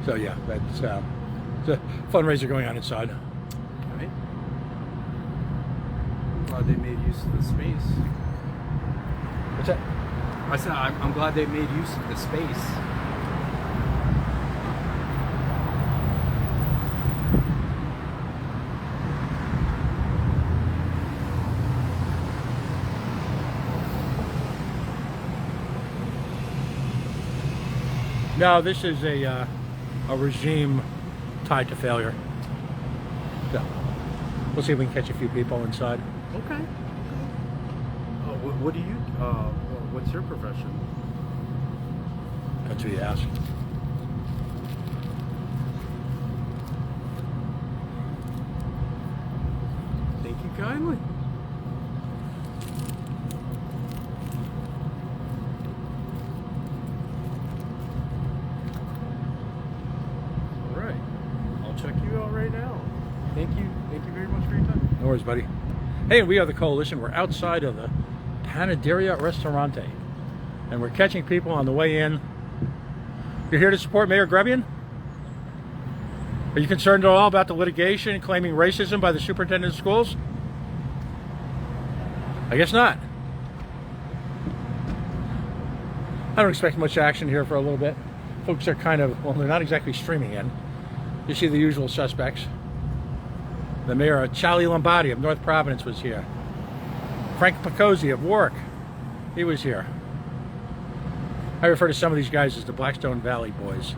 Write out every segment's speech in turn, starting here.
So yeah, that's the fundraiser going on inside. Right. Glad they made use of the space. What's that? I said I'm glad they made use of the space. No, this is a regime tied to failure. So we'll see if we can catch a few people inside. Okay. What do you? What's your profession? That's what you ask. Thank you kindly. All right. I'll check you out right now. Thank you. Thank you very much for your time. No worries, buddy. Hey, we are the Coalition. We're outside of the Panaderia Restaurante, and we're catching people on the way in. You're here to support Mayor Grebien? Are you concerned at all about the litigation claiming racism by the superintendent of schools? I guess not. I don't expect much action here for a little bit. Folks are kind of, well, they're not exactly streaming in. You see the usual suspects. The mayor, Charlie Lombardi of North Providence, was here. Frank Picozzi of Warwick, he was here. I refer to some of these guys as the Blackstone Valley Boys.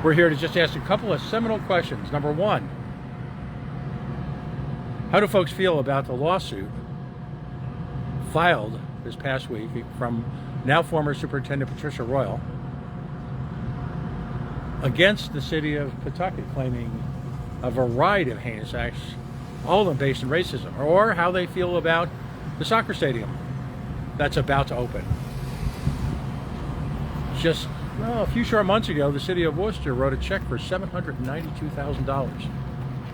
We're here to just ask a couple of seminal questions. Number one, how do folks feel about the lawsuit filed this past week from now former Superintendent Patricia Royal against the city of Pawtucket, claiming a variety of heinous acts, all of them based in racism, or how they feel about the soccer stadium that's about to open. Just a few short months ago, the city of Worcester wrote a check for $792,000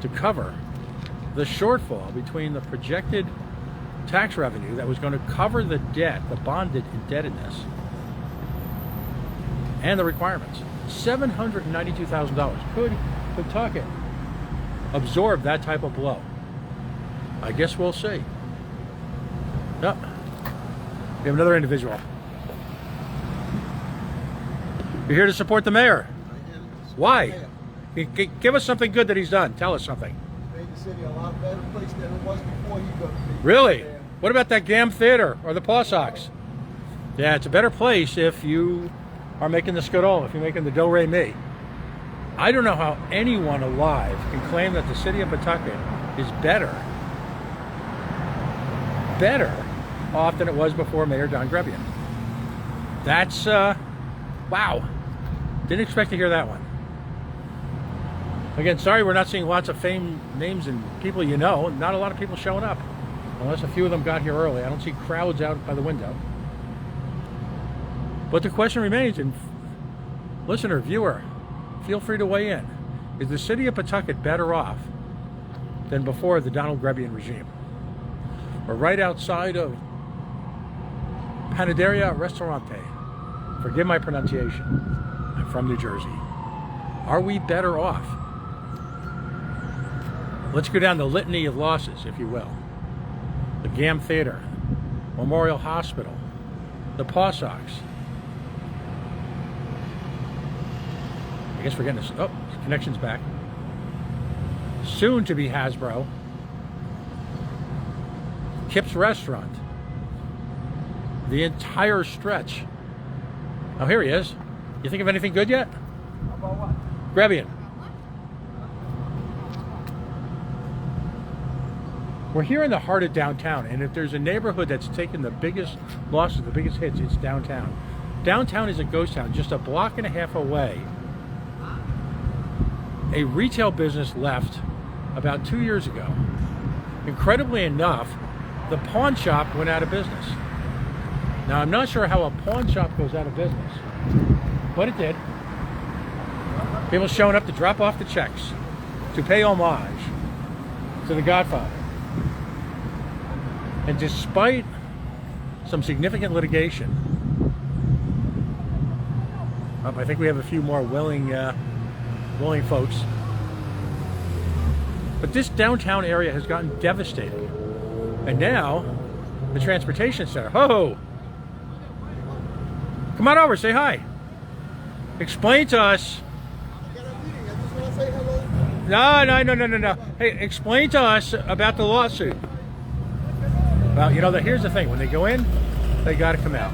to cover the shortfall between the projected tax revenue that was going to cover the debt, the bonded indebtedness, and the requirements. $792,000. Could Pawtucket absorb that type of blow? I guess we'll see. Yep. We have another individual. You're here to support the mayor. Why? Give us something good that he's done. Tell us something. He made the city a lot better place than it was before he got to be. Really? What about that GAM Theater or the Paw Sox? Yeah, it's a better place if you are making the skidole, if you're making the do-re-mi. I don't know how anyone alive can claim that the city of Pawtucket is better off than it was before Mayor Don Grebien. That's, wow. Didn't expect to hear that one. Again, sorry we're not seeing lots of fame names and people you know. Not a lot of people showing up, unless a few of them got here early. I don't see crowds out by the window. But the question remains, and listener, viewer, feel free to weigh in. Is the city of Pawtucket better off than before the Donald Grebien regime? We're right outside of Panaderia Restaurante. Forgive my pronunciation. I'm from New Jersey. Are we better off? Let's go down the litany of losses, if you will. The GAM Theater, Memorial Hospital, the Paw Sox. I guess we're getting this. Oh, connection's back. Soon to be Hasbro. Kip's Restaurant. The entire stretch. Oh, here he is. You think of anything good yet? About what? Grebien. We're here in the heart of downtown, and if there's a neighborhood that's taken the biggest losses, the biggest hits, it's downtown. Downtown is a ghost town. Just a block and a half away, a retail business left about 2 years ago. Incredibly enough, the pawn shop went out of business. Now, I'm not sure how a pawn shop goes out of business, but it did. People showing up to drop off the checks, to pay homage to the Godfather. And despite some significant litigation, I think we have a few more willing folks. But this downtown area has gotten devastated. And now, the transportation center. Ho! Come on over, say hi. Explain to us. I got a meeting. I just want to say hello. No. Hey, explain to us about the lawsuit. Well, you know, here's the thing. When they go in, they got to come out.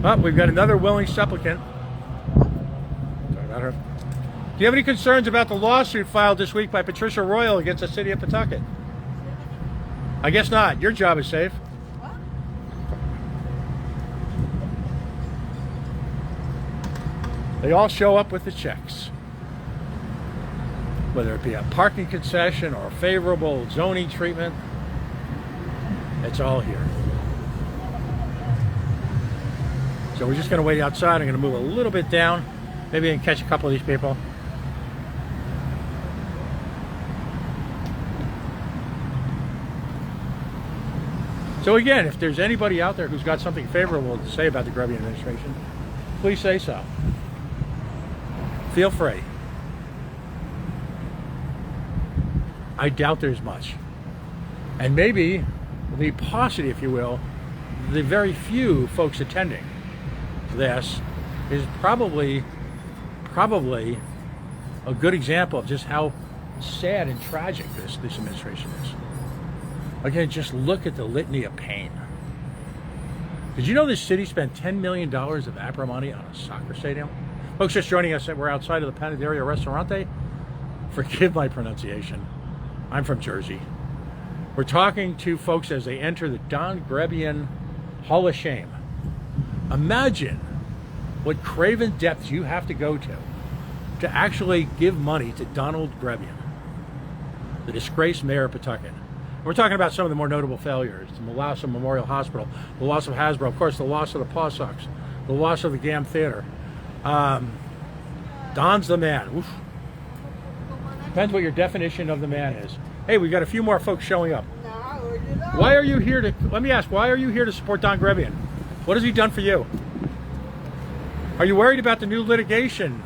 Oh, we've got another willing supplicant. Sorry about her. Do you have any concerns about the lawsuit filed this week by Patricia Royal against the city of Pawtucket? I guess not. Your job is safe. They all show up with the checks. Whether it be a parking concession or a favorable zoning treatment, it's all here. So we're just going to wait outside. I'm going to move a little bit down. Maybe I can catch a couple of these people. So again, if there's anybody out there who's got something favorable to say about the Grebien administration, please say so. Feel free. I doubt there's much. And maybe the paucity, if you will, the very few folks attending this is probably a good example of just how sad and tragic this administration is. Again, just look at the litany of pain. Did you know this city spent $10 million of APRA money on a soccer stadium? Folks just joining us, we're outside of the Fundraiser Restaurante. Forgive my pronunciation. I'm from Jersey. We're talking to folks as they enter the Don Grebien Hall of Shame. Imagine what craven depths you have to go to actually give money to Donald Grebien, the disgraced mayor of Pawtucket. We're talking about some of the more notable failures: the loss of Memorial Hospital, the loss of Hasbro, of course, the loss of the Paw Sox, the loss of the GAM Theater. Don's the man. Oof. Depends what your definition of the man is. Hey, we've got a few more folks showing up. Why are you here to, let me ask, why are you here to support Don Grebien? What has he done for you? Are you worried about the new litigation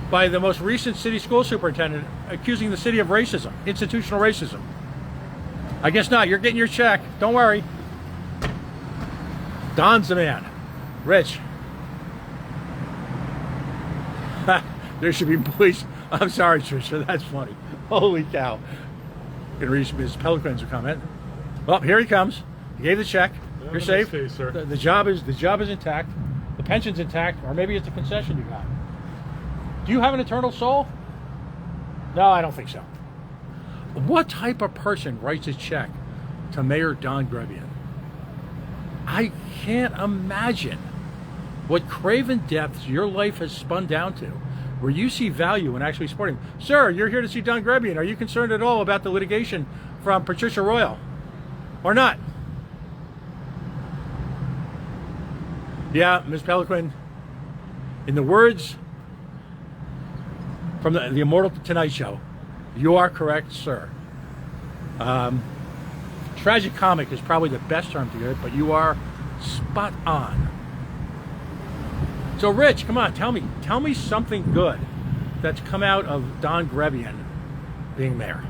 by the most recent city school superintendent accusing the city of racism, institutional racism? I guess not. You're getting your check. Don't worry. Don's the man. Rich. There should be police. I'm sorry, Trisha. That's funny. Holy cow. Gonna read Ms. Pelican's comment. Well, here he comes. He gave the check. You're safe. Face, sir. The job is intact. The pension's intact, or maybe it's a concession you got. Do you have an eternal soul? No, I don't think so. What type of person writes a check to Mayor Don Grebien? I can't imagine what craven depths your life has spun down to, where you see value in actually supporting him. Sir, you're here to see Don Grebien. Are you concerned at all about the litigation from Patricia Royal? Or not? Yeah, Ms. Pelican, in the words from the Immortal Tonight Show, you are correct, sir. Tragicomic is probably the best term to use, but you are spot on. So, Rich, come on, tell me something good that's come out of Don Grebien being mayor.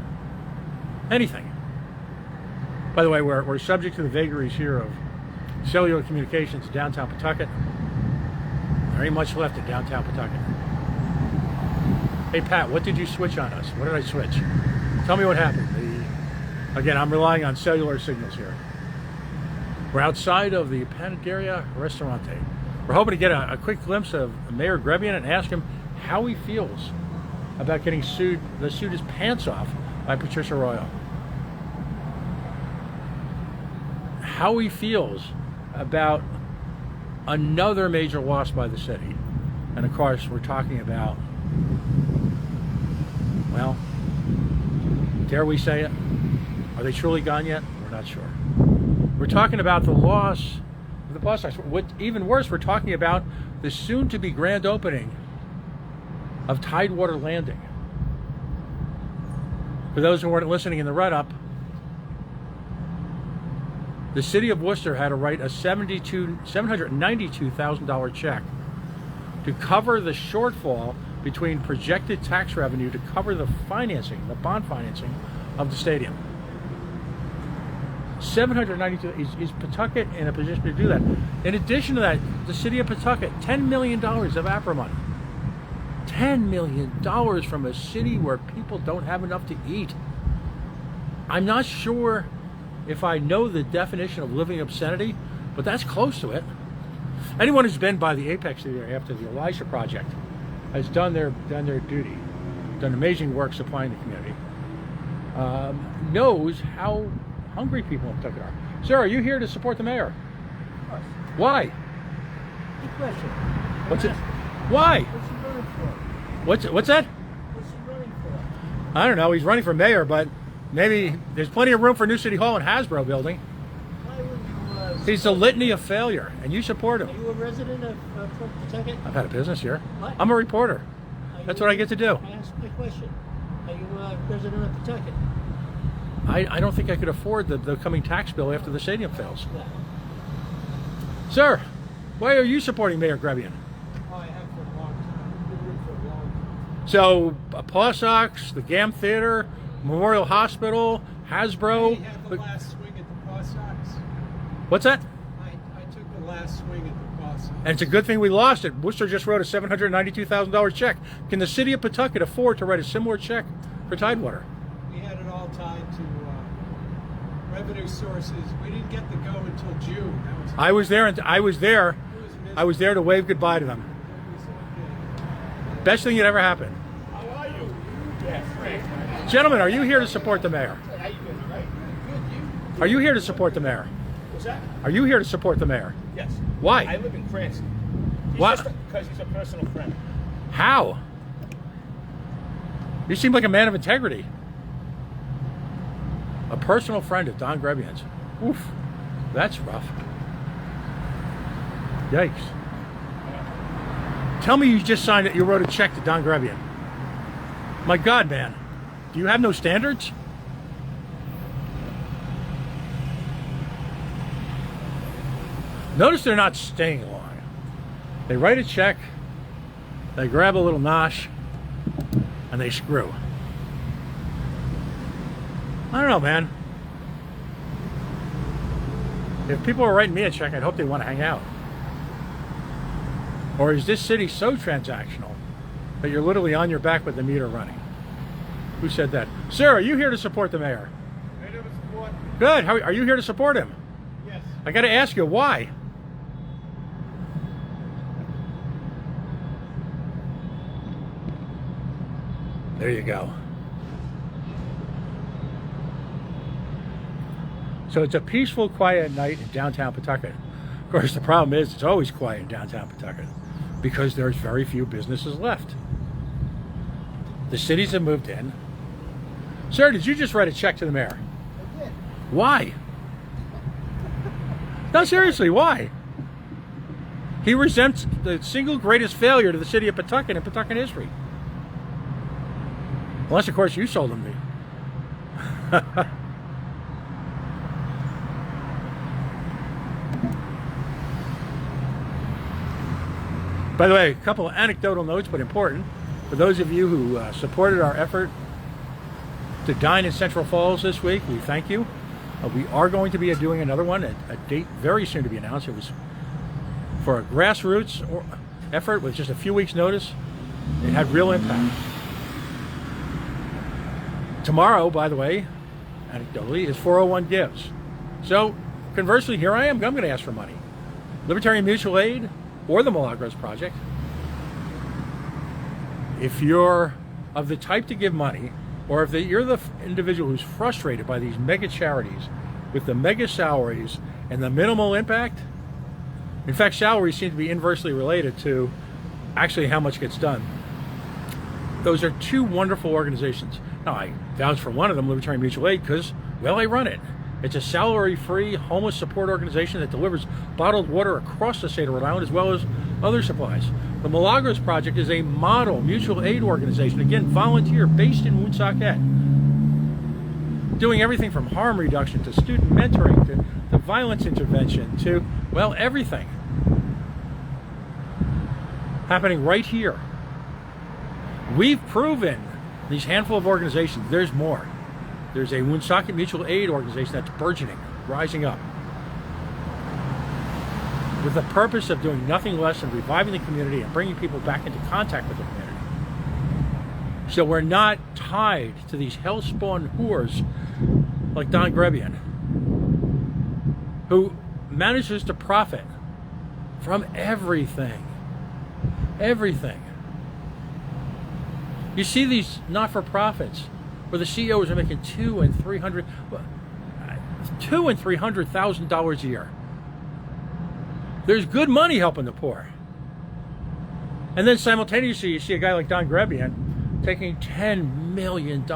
Anything. By the way, we're subject to the vagaries here of cellular communications in downtown Pawtucket. There ain't much left in downtown Pawtucket. Hey, Pat, what did you switch on us? What did I switch? Tell me what happened. Again, I'm relying on cellular signals here. We're outside of the Fundraiser Restaurante. We're hoping to get a quick glimpse of Mayor Grebien and ask him how he feels about getting sued his pants off by Patricia Royal. How he feels about another major loss by the city. And of course, we're talking about, well, dare we say it? Are they truly gone yet? We're not sure. We're talking about the loss of the Paw Sox. What even worse, we're talking about the soon-to-be grand opening of Tidewater Landing. For those who weren't listening in the run-up, the city of Worcester had to write a $792,000 check to cover the shortfall between projected tax revenue to cover the financing, the bond financing of the stadium. 792. Is Pawtucket in a position to do that? In addition to that, the city of Pawtucket, $10 million of APRA money. $10 million from a city where people don't have enough to eat. I'm not sure if I know the definition of living obscenity, but that's close to it. Anyone who's been by the Apex Theater after the Elisha Project has done their duty, done amazing work supplying the community, knows how hungry people in Pawtucket are. Sir, are you here to support the mayor? Of course. Why? Good question. What's it? Why? What's he running for? What's that? What's he running for? I don't know. He's running for mayor, but maybe there's plenty of room for new city hall in Hasbro building. Why would you? He's a litany of failure, and you support Are him. you a resident of Pawtucket? I've had a business here. What? I'm a reporter. That's what I get to do. I asked my question. Are you a resident of Pawtucket? I don't think I could afford the coming tax bill after the stadium fails. No. Sir, why are you supporting Mayor Grebien? Oh, I have for a long time. I've been with for a long time. So, Paw Sox, the GAM Theater, Memorial Hospital, Hasbro. We had the last swing at the Paw Sox. What's that? I took the last swing at the Paw Sox. And it's a good thing we lost it. Worcester just wrote a $792,000 check. Can the city of Pawtucket afford to write a similar check for Tidewater? We had it all tied to revenue sources. We didn't get the go until June. That was I was there, and I was there. It was I was there to wave goodbye to them. okay. Best thing that ever happened. How are you? Yeah, Frank. Gentlemen, are you here to support the mayor? How you doing? Right? Good. You? Are you here to support the mayor? What's that? Are you here to support the mayor? Yes. Why? I live in Cranston. What? Because he's a personal friend. How? You seem like a man of integrity. A personal friend of Don Grebien's. Oof, that's rough. Yikes. Tell me you just signed it, you wrote a check to Don Grebien. My God, man. Do you have no standards? Notice they're not staying long. They write a check, they grab a little nosh, and they screw. I don't know, man. If people are writing me a check, I'd hope they want to hang out. Or is this city so transactional that you're literally on your back with the meter running? Who said that? Sir, are you here to support the mayor? Ready to support? Good. How, are you here to support him? Yes. I got to ask you, why? There you go. So it's a peaceful, quiet night in downtown Pawtucket. Of course, the problem is it's always quiet in downtown Pawtucket because there's very few businesses left. The cities have moved in. Sir, did you just write a check to the mayor? I did. Why? No, seriously, why? He resents the single greatest failure to the city of Pawtucket in Pawtucket history. Unless, of course, you sold him me. By the way, a couple of anecdotal notes, but important. For those of you who supported our effort to dine in Central Falls this week, we thank you. We are going to be doing another one, a date very soon to be announced. It was for a grassroots effort with just a few weeks' notice. It had real impact. Tomorrow, by the way, anecdotally, is 401 Gives. So, conversely, here I am. I'm going to ask for money. Libertarian Mutual Aid or the Milagros Project. If you're of the type to give money, or if you're the individual who's frustrated by these mega charities with the mega salaries and the minimal impact, in fact, salaries seem to be inversely related to actually how much gets done. Those are two wonderful organizations. Now, I vouch for one of them, Libertarian Mutual Aid, because, well, I run it. It's a salary-free homeless support organization that delivers bottled water across the state of Rhode Island as well as other supplies. The Milagros Project is a model mutual aid organization, again, volunteer, based in Woonsocket, doing everything from harm reduction to student mentoring to to violence intervention to, well, everything happening right here. We've proven these handful of organizations, there's more. There's a Woonsocket Mutual Aid organization that's burgeoning, rising up, with the purpose of doing nothing less than reviving the community and bringing people back into contact with the community. So we're not tied to these hell-spawn whores like Don Grebien, who manages to profit from everything. Everything. You see these not-for-profits where the CEOs are making $200,000 and $300,000 a year. There's good money helping the poor. And then simultaneously, you see a guy like Don Grebien taking $10 million of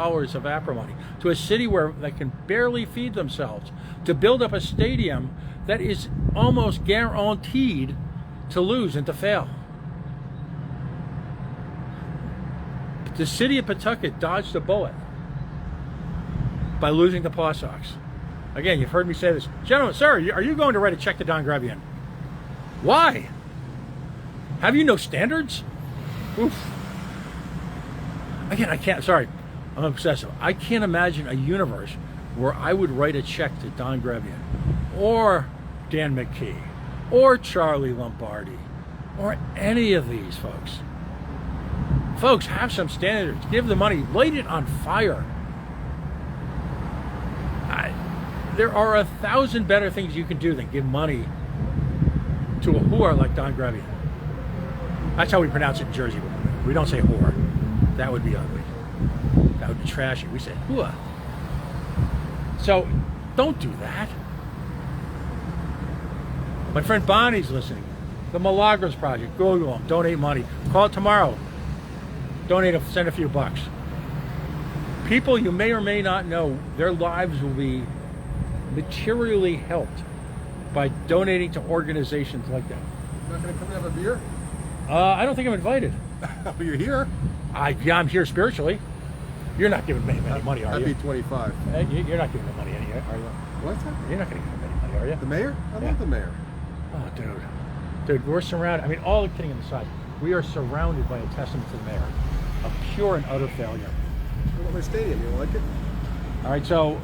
APRA money to a city where they can barely feed themselves to build up a stadium that is almost guaranteed to lose and to fail. The city of Pawtucket dodged a bullet by losing the Paw Sox. Again, you've heard me say this. Gentlemen, sir, are you going to write a check to Don Grebien? Why? Have you no standards? Oof. Again, I can't, sorry, I'm obsessive. I can't imagine a universe where I would write a check to Don Grebien or Dan McKee or Charlie Lombardi or any of these folks. Folks, have some standards. Give the money. Light it on fire. There are 1,000 better things you can do than give money to a whore like Don Grebien. That's how we pronounce it in Jersey. We don't say whore. That would be ugly. That would be trashy. We say whore. So don't do that. My friend Bonnie's listening. The Milagros Project. Google them. Donate money. Call it tomorrow. Donate, send a few bucks. People you may or may not know, their lives will be materially helped by donating to organizations like that. You're not going to come have a beer? I don't think I'm invited. But you're here. Yeah, I'm here spiritually. You're not giving me any money, are I'd you? be 25. You're not giving me money, are you? What's that? You're not going to give me any money, are you? The mayor? I Yeah. love the mayor. Oh, dude, we're surrounded. I mean, all kidding aside, we are surrounded by a testament to the mayor, a pure and utter failure. What about my stadium? You like it? All right, so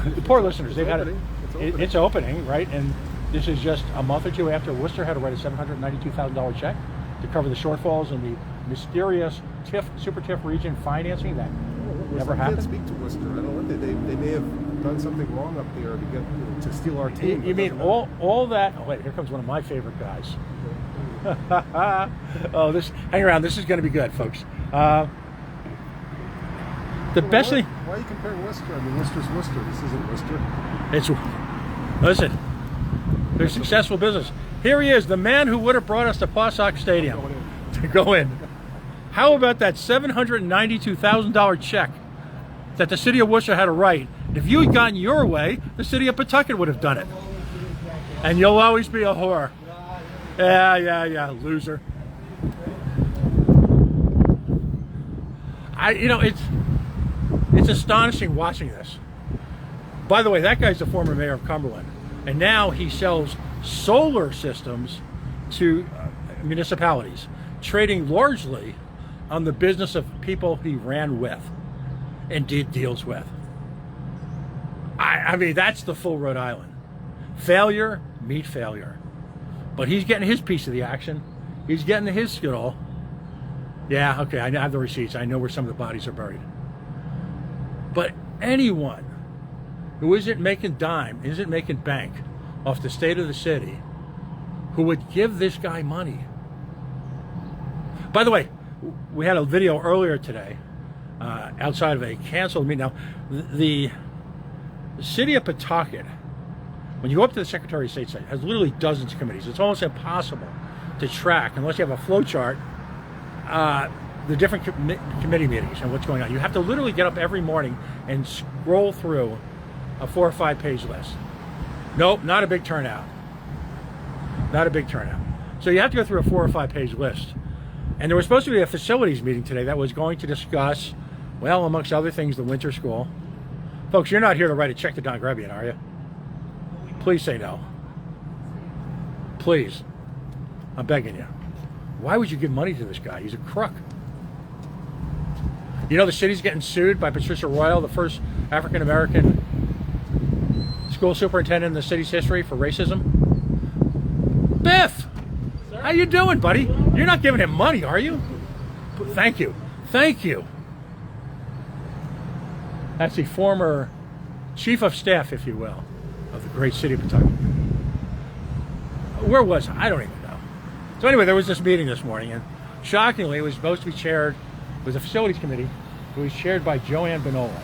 the poor listeners, they've had It's opening. it's opening, right? And this is just a month or two after Worcester had to write a $792,000 check to cover the shortfalls in the mysterious super TIF region financing that never I happened. can't speak to Worcester. I don't know what they may have done something wrong up there to get to steal our team. You mean all that? Oh wait, here comes one of my favorite guys. Oh, hang around. This is going to be good, folks. The best thing. Why are you comparing Worcester? I mean, Worcester's Worcester. This isn't Worcester. Listen. They're successful business. Here he is, the man who would have brought us to Paw Sox Stadium to go in. How about that $792,000 check that the city of Worcester had to write? If you had gotten your way, the city of Pawtucket would have done it. And you'll always be a whore. Yeah, loser. It's astonishing watching this. By the way, that guy's the former mayor of Cumberland, and now he sells solar systems to municipalities, trading largely on the business of people he ran with and did deals with. I mean, that's the full Rhode Island. Failure meet failure. But he's getting his piece of the action. He's getting his skittle. Yeah, okay, I have the receipts. I know where some of the bodies are buried. But anyone who isn't making dime, isn't making bank off the state of the city, who would give this guy money. By the way, we had a video earlier today outside of a canceled meeting. Now, the city of Pawtucket, when you go up to the Secretary of State site, has literally dozens of committees. It's almost impossible to track, unless you have a flow chart, the different committee meetings and what's going on. You have to literally get up every morning and scroll through a 4 or 5 page list. Nope, not a big turnout. Not a big turnout. So you have to go through a 4 or 5 page list. And there was supposed to be a facilities meeting today that was going to discuss, well, amongst other things, the winter school. Folks, you're not here to write a check to Don Grebien, are you? We Please say no. Please. I'm begging you. Why would you give money to this guy? He's a crook. You know the city's getting sued by Patricia Royal, the first African-American school superintendent in the city's history for racism. Biff! How you doing, buddy? You're not giving him money, are you? Thank you. Thank you. That's the former chief of staff, if you will, of the great city of Pawtucket. Where was I? I don't even know. So anyway, there was this meeting this morning, and shockingly, it was supposed to be chaired, it was a facilities committee, it was chaired by Joanne Bonolo.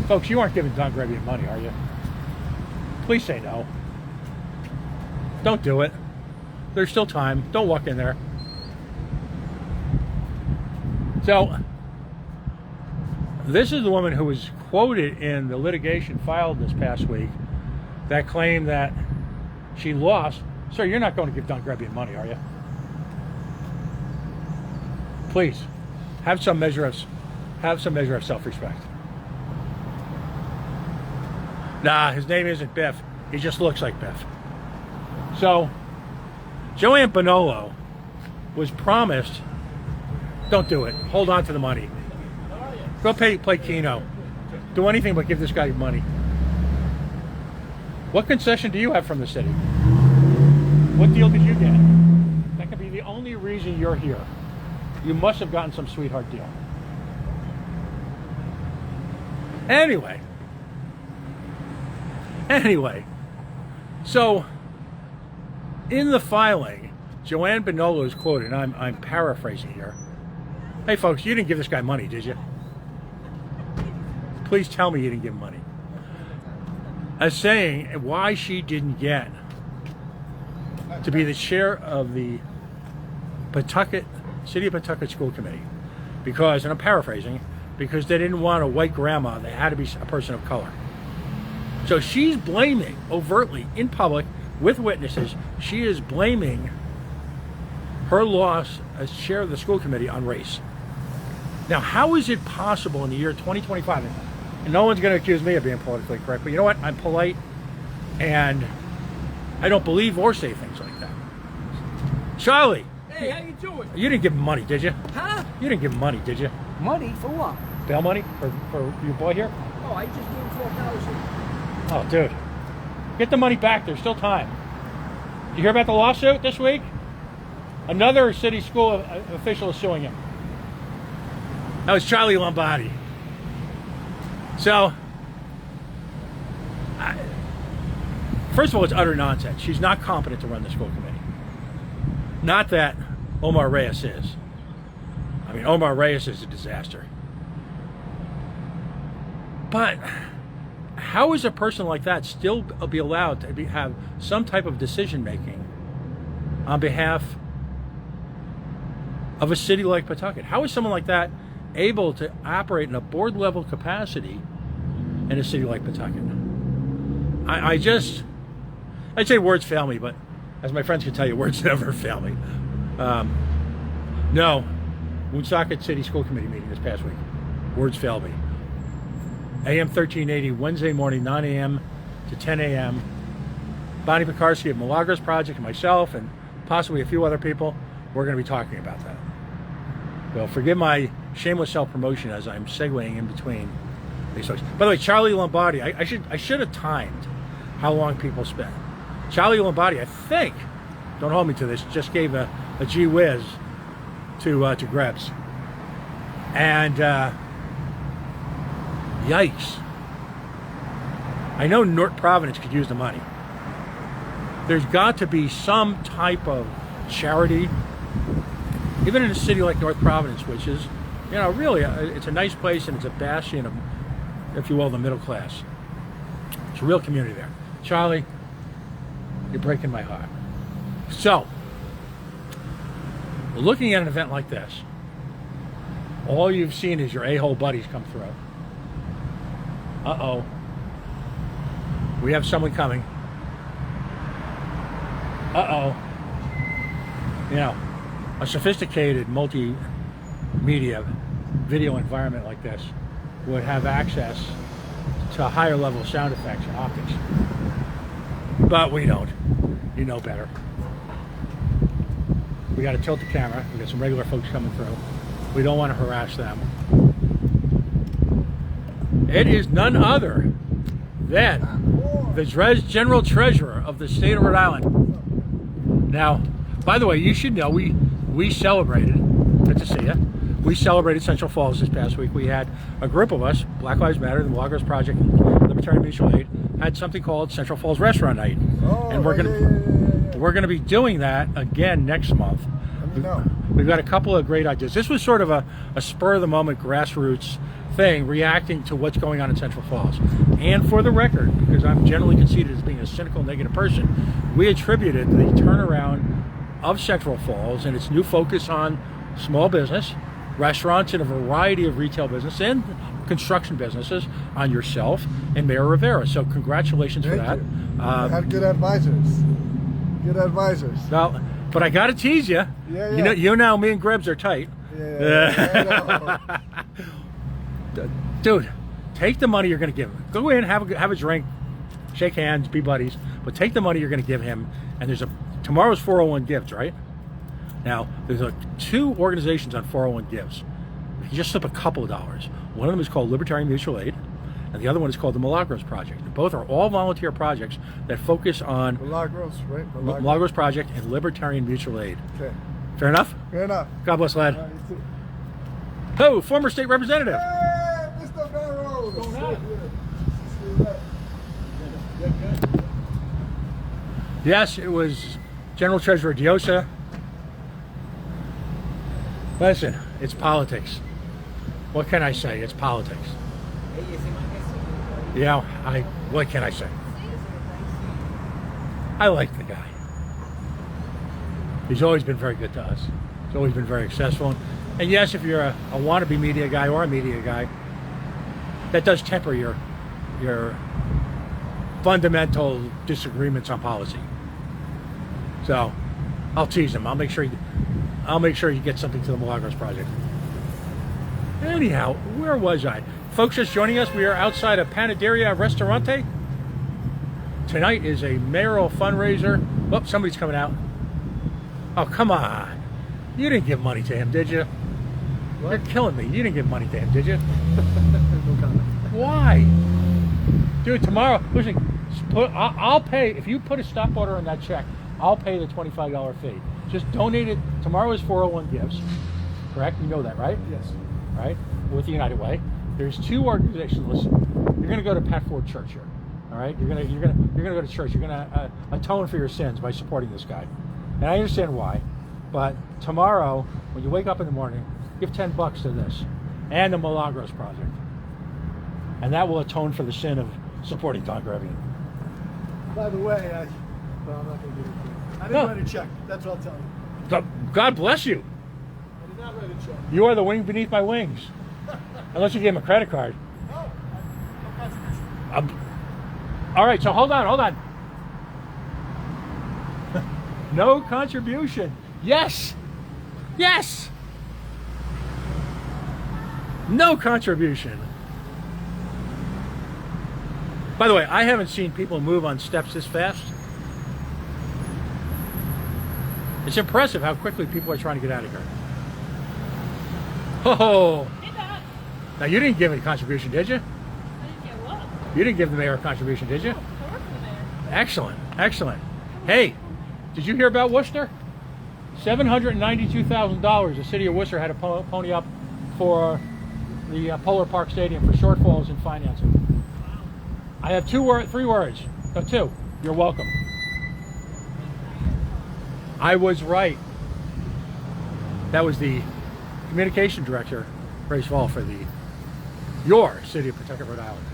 Folks, you aren't giving Don Grebien money, are you? Please say no. Don't do it. There's still time. Don't walk in there. So, this is the woman who was quoted in the litigation filed this past week that claimed that she lost. Sir, you're not going to give Don Grebien money, are you? Please, have some measure of self-respect. Nah, his name isn't Biff. He just looks like Biff. So, Joanne Bonolo was promised, don't do it. Hold on to the money. Go play Keno. Do anything but give this guy money. What concession do you have from the city? What deal did you get? That could be the only reason you're here. You must have gotten some sweetheart deal. Anyway, so in the filing, Joanne Bonolo is quoted, and I'm paraphrasing here. Hey folks, you didn't give this guy money, did you? Please tell me you didn't give him money. As saying why she didn't get to be the chair of the Pawtucket, City of Pawtucket School Committee. Because, and I'm paraphrasing, because they didn't want a white grandma, they had to be a person of color. So she's blaming, overtly, in public, with witnesses, she is blaming her loss as chair of the school committee on race. Now, how is it possible in the year 2025, and no one's going to accuse me of being politically correct, but you know what? I'm polite, and I don't believe or say things like that. Charlie! Hey, how you doing? You didn't give him money, did you? Huh? You didn't give him money, did you? Money for what? Bail money for your boy here? Oh, I just gave him $4,000. Oh, dude. Get the money back. There's still time. Did you hear about the lawsuit this week? Another city school official is suing him. That was Charlie Lombardi. So, first of all, it's utter nonsense. She's not competent to run the school committee. Not that Omar Reyes is. I mean, Omar Reyes is a disaster. But how is a person like that still be allowed to have some type of decision making on behalf of a city like Pawtucket? How is someone like that able to operate in a board level capacity in a city like Pawtucket? I'd say words fail me, but as my friends can tell you, words never fail me. No, Woonsocket City School Committee meeting this past week. Words fail me. AM 1380, Wednesday morning, 9 a.m. to 10 a.m. Bonnie Pekarsky of Milagros Project and myself and possibly a few other people, we're going to be talking about that. Well, forgive my shameless self-promotion as I'm segueing in between these folks. By the way, Charlie Lombardi, I should have timed how long people spent. Charlie Lombardi, I think, don't hold me to this, just gave a gee whiz to Grebs. And yikes. I know North Providence could use the money. There's got to be some type of charity, even in a city like North Providence, which is, you know, really, it's a nice place and it's a bastion of, if you will, the middle class. It's a real community there. Charlie, you're breaking my heart. So, looking at an event like this, all you've seen is your a-hole buddies come through. Uh-oh. We have someone coming. Uh-oh. You know, a sophisticated multimedia video environment like this would have access to higher level sound effects and optics. But we don't. You know better. We got to tilt the camera. We got some regular folks coming through. We don't want to harass them. It is none other than the General Treasurer of the state of Rhode Island. Now, by the way, you should know we celebrated. Good to see you. We celebrated Central Falls this past week. We had a group of us, Black Lives Matter, the Milagros Project, Libertarian Mutual Aid, had something called Central Falls Restaurant Night, and we're gonna be doing that again next month. Let me know. We've got a couple of great ideas. This was sort of a spur of the moment grassroots thing, reacting to what's going on in Central Falls. And for the record, because I'm generally conceded as being a cynical, negative person, we attributed the turnaround of Central Falls and its new focus on small business, restaurants, and a variety of retail business and construction businesses on yourself and Mayor Rivera. So congratulations for that. I had good advisors. Good advisors. Well, but I got to tease you. Yeah. You know, me and Grebs are tight. Yeah. Dude, take the money you're going to give him. Go in, have a drink, shake hands, be buddies, but take the money you're going to give him. And there's tomorrow's 401 Gives, right? Now, there's two organizations on 401 Gives. You just slip a couple of dollars. One of them is called Libertarian Mutual Aid, and the other one is called the Milagros Project. And both are all volunteer projects that focus on Milagros, right? Milagros Project and Libertarian Mutual Aid. Okay. Fair enough? Fair enough. God bless, lad. You too. Oh, former state representative. Hey, Mr. Barrows. What's going on? Yes, it was General Treasurer Diosa. Listen, it's politics. What can I say? It's politics. Yeah, what can I say? I like the guy. He's always been very good to us. He's always been very successful. And yes, if you're a wannabe media guy or a media guy, that does temper your fundamental disagreements on policy. So I'll tease him. I'll make sure he gets something to the Milagros Project. Anyhow, where was I? Folks just joining us, we are outside of Panaderia Restaurante. Tonight is a mayoral fundraiser. Oh, somebody's coming out. Oh, come on. You didn't give money to him, did you? What? You're killing me. You didn't give money to him, did you? No comment. Why? Dude, tomorrow, listen, I'll pay, if you put a stop order on that check, I'll pay the $25 fee. Just donate it. Tomorrow is 401 Gives, correct? You know that, right? Yes. Right? With the United Way. There's two organizations. Listen, you're gonna go to Pat Ford Church here. All right? You're gonna go to church. You're gonna atone for your sins by supporting this guy. And I understand why. But tomorrow, when you wake up in the morning, give $10 to this and the Milagros Project. And that will atone for the sin of supporting Don Grebien. By the way, well, I'm not going to give it to you. I didn't No. write a check. That's what I'll tell you. God bless you. I did not write a check. You are the wing beneath my wings. Unless you gave him a credit card. No, no contribution. All right, so hold on. No contribution. Yes. No contribution. By the way, I haven't seen people move on steps this fast. It's impressive how quickly people are trying to get out of here. Oh. Now, you didn't give any contribution, did you? I didn't get what? You didn't give the mayor a contribution, did you? I work for the mayor. Excellent. Hey, did you hear about Worcester? $792,000 the city of Worcester had to pony up for the Polar Park Stadium for shortfalls in financing. I have 3 words. No, 2. You're welcome. I was right. That was the communication director, Grace Fall, for your city of Pawtucket, Rhode Island.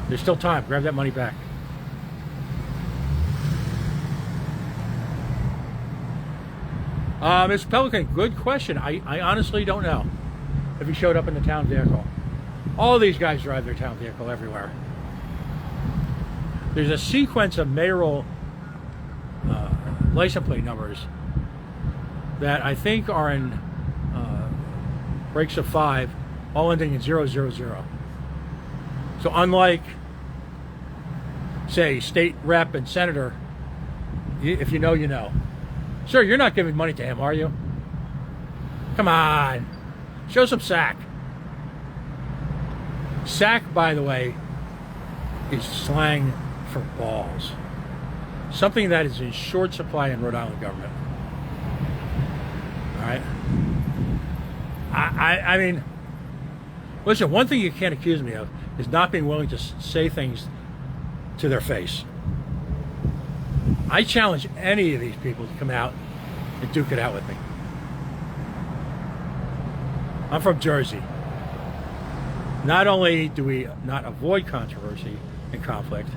There's still time. Grab that money back. Mr. Pelican, good question. I honestly don't know if he showed up in the town vehicle. All these guys drive their town vehicle everywhere. There's a sequence of mayoral license plate numbers that I think are in breaks of 5, all ending in 000. So unlike say, state rep and senator, if you know, you know. Sir, you're not giving money to him, are you? Come on. Show some sack. Sack, by the way, is slang for balls. Something that is in short supply in Rhode Island government. All right? I mean, listen, one thing you can't accuse me of is not being willing to say things to their face. I challenge any of these people to come out and duke it out with me. I'm from Jersey. Not only do we not avoid controversy and conflict,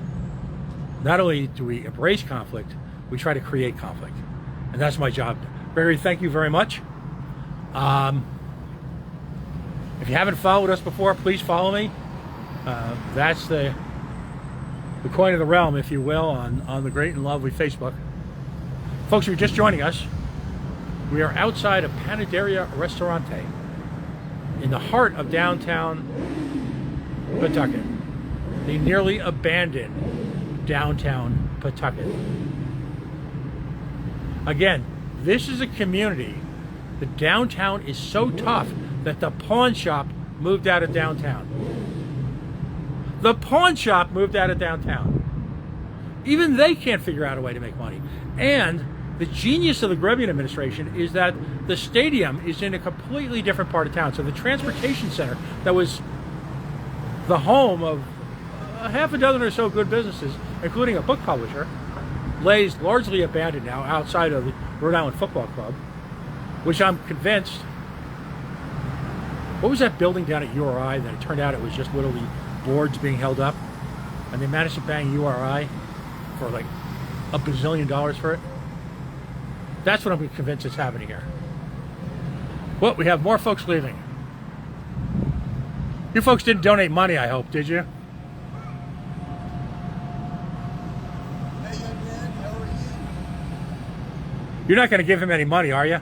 not only do we embrace conflict, we try to create conflict. And that's my job. Barry, thank you very much. If you haven't followed us before, please follow me. That's the coin of the realm, if you will, on the great and lovely Facebook. Folks, if you're just joining us, we are outside of Panaderia Ristorante in the heart of downtown Pawtucket, the nearly abandoned downtown Pawtucket. Again, this is a community. The downtown is so tough that the pawn shop moved out of downtown. The pawn shop moved out of downtown. Even they can't figure out a way to make money. And the genius of the Grebien administration is that the stadium is in a completely different part of town. So the transportation center that was the home of a half a dozen or so good businesses, including a book publisher, lays largely abandoned now outside of the Rhode Island Football Club, which I'm convinced. What was that building down at URI that it turned out it was just literally boards being held up, and they managed to bang URI for like $1 bazillion for it? That's what I'm convinced is happening here. Well, we have more folks leaving. You folks didn't donate money, I hope, did you? Hey, young man, how are you? You're not going to give him any money, are you?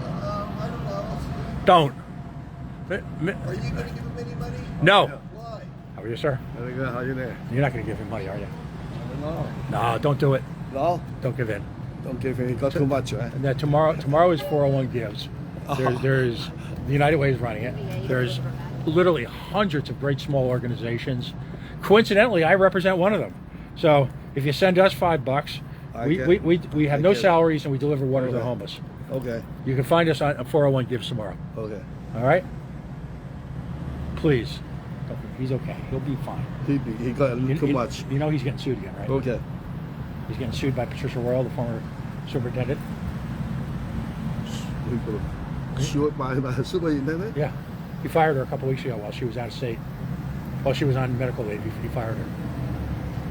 I don't know. Don't. Are you going to give him any money? No. Why? How are you, sir? Very good. How you there? You're not going to give him money, are you? No. No, don't do it. No. Don't give in. Don't give him. He got too much, right? And that tomorrow is 401 Gives. There's the United Way is running it. There's literally hundreds of great small organizations. Coincidentally, I represent one of them. So if you send us $5, we have no salaries and we deliver water to the homeless. Okay. You can find us on 401 Gives tomorrow. Okay. All right? Please. He's okay. He'll be fine. He got too much. You know he's getting sued again, right? Okay. He's getting sued by Patricia Royal, the former superintendent. Short by superintendent? Yeah. He fired her a couple weeks ago while she was out of state. While she was on medical leave, he fired her.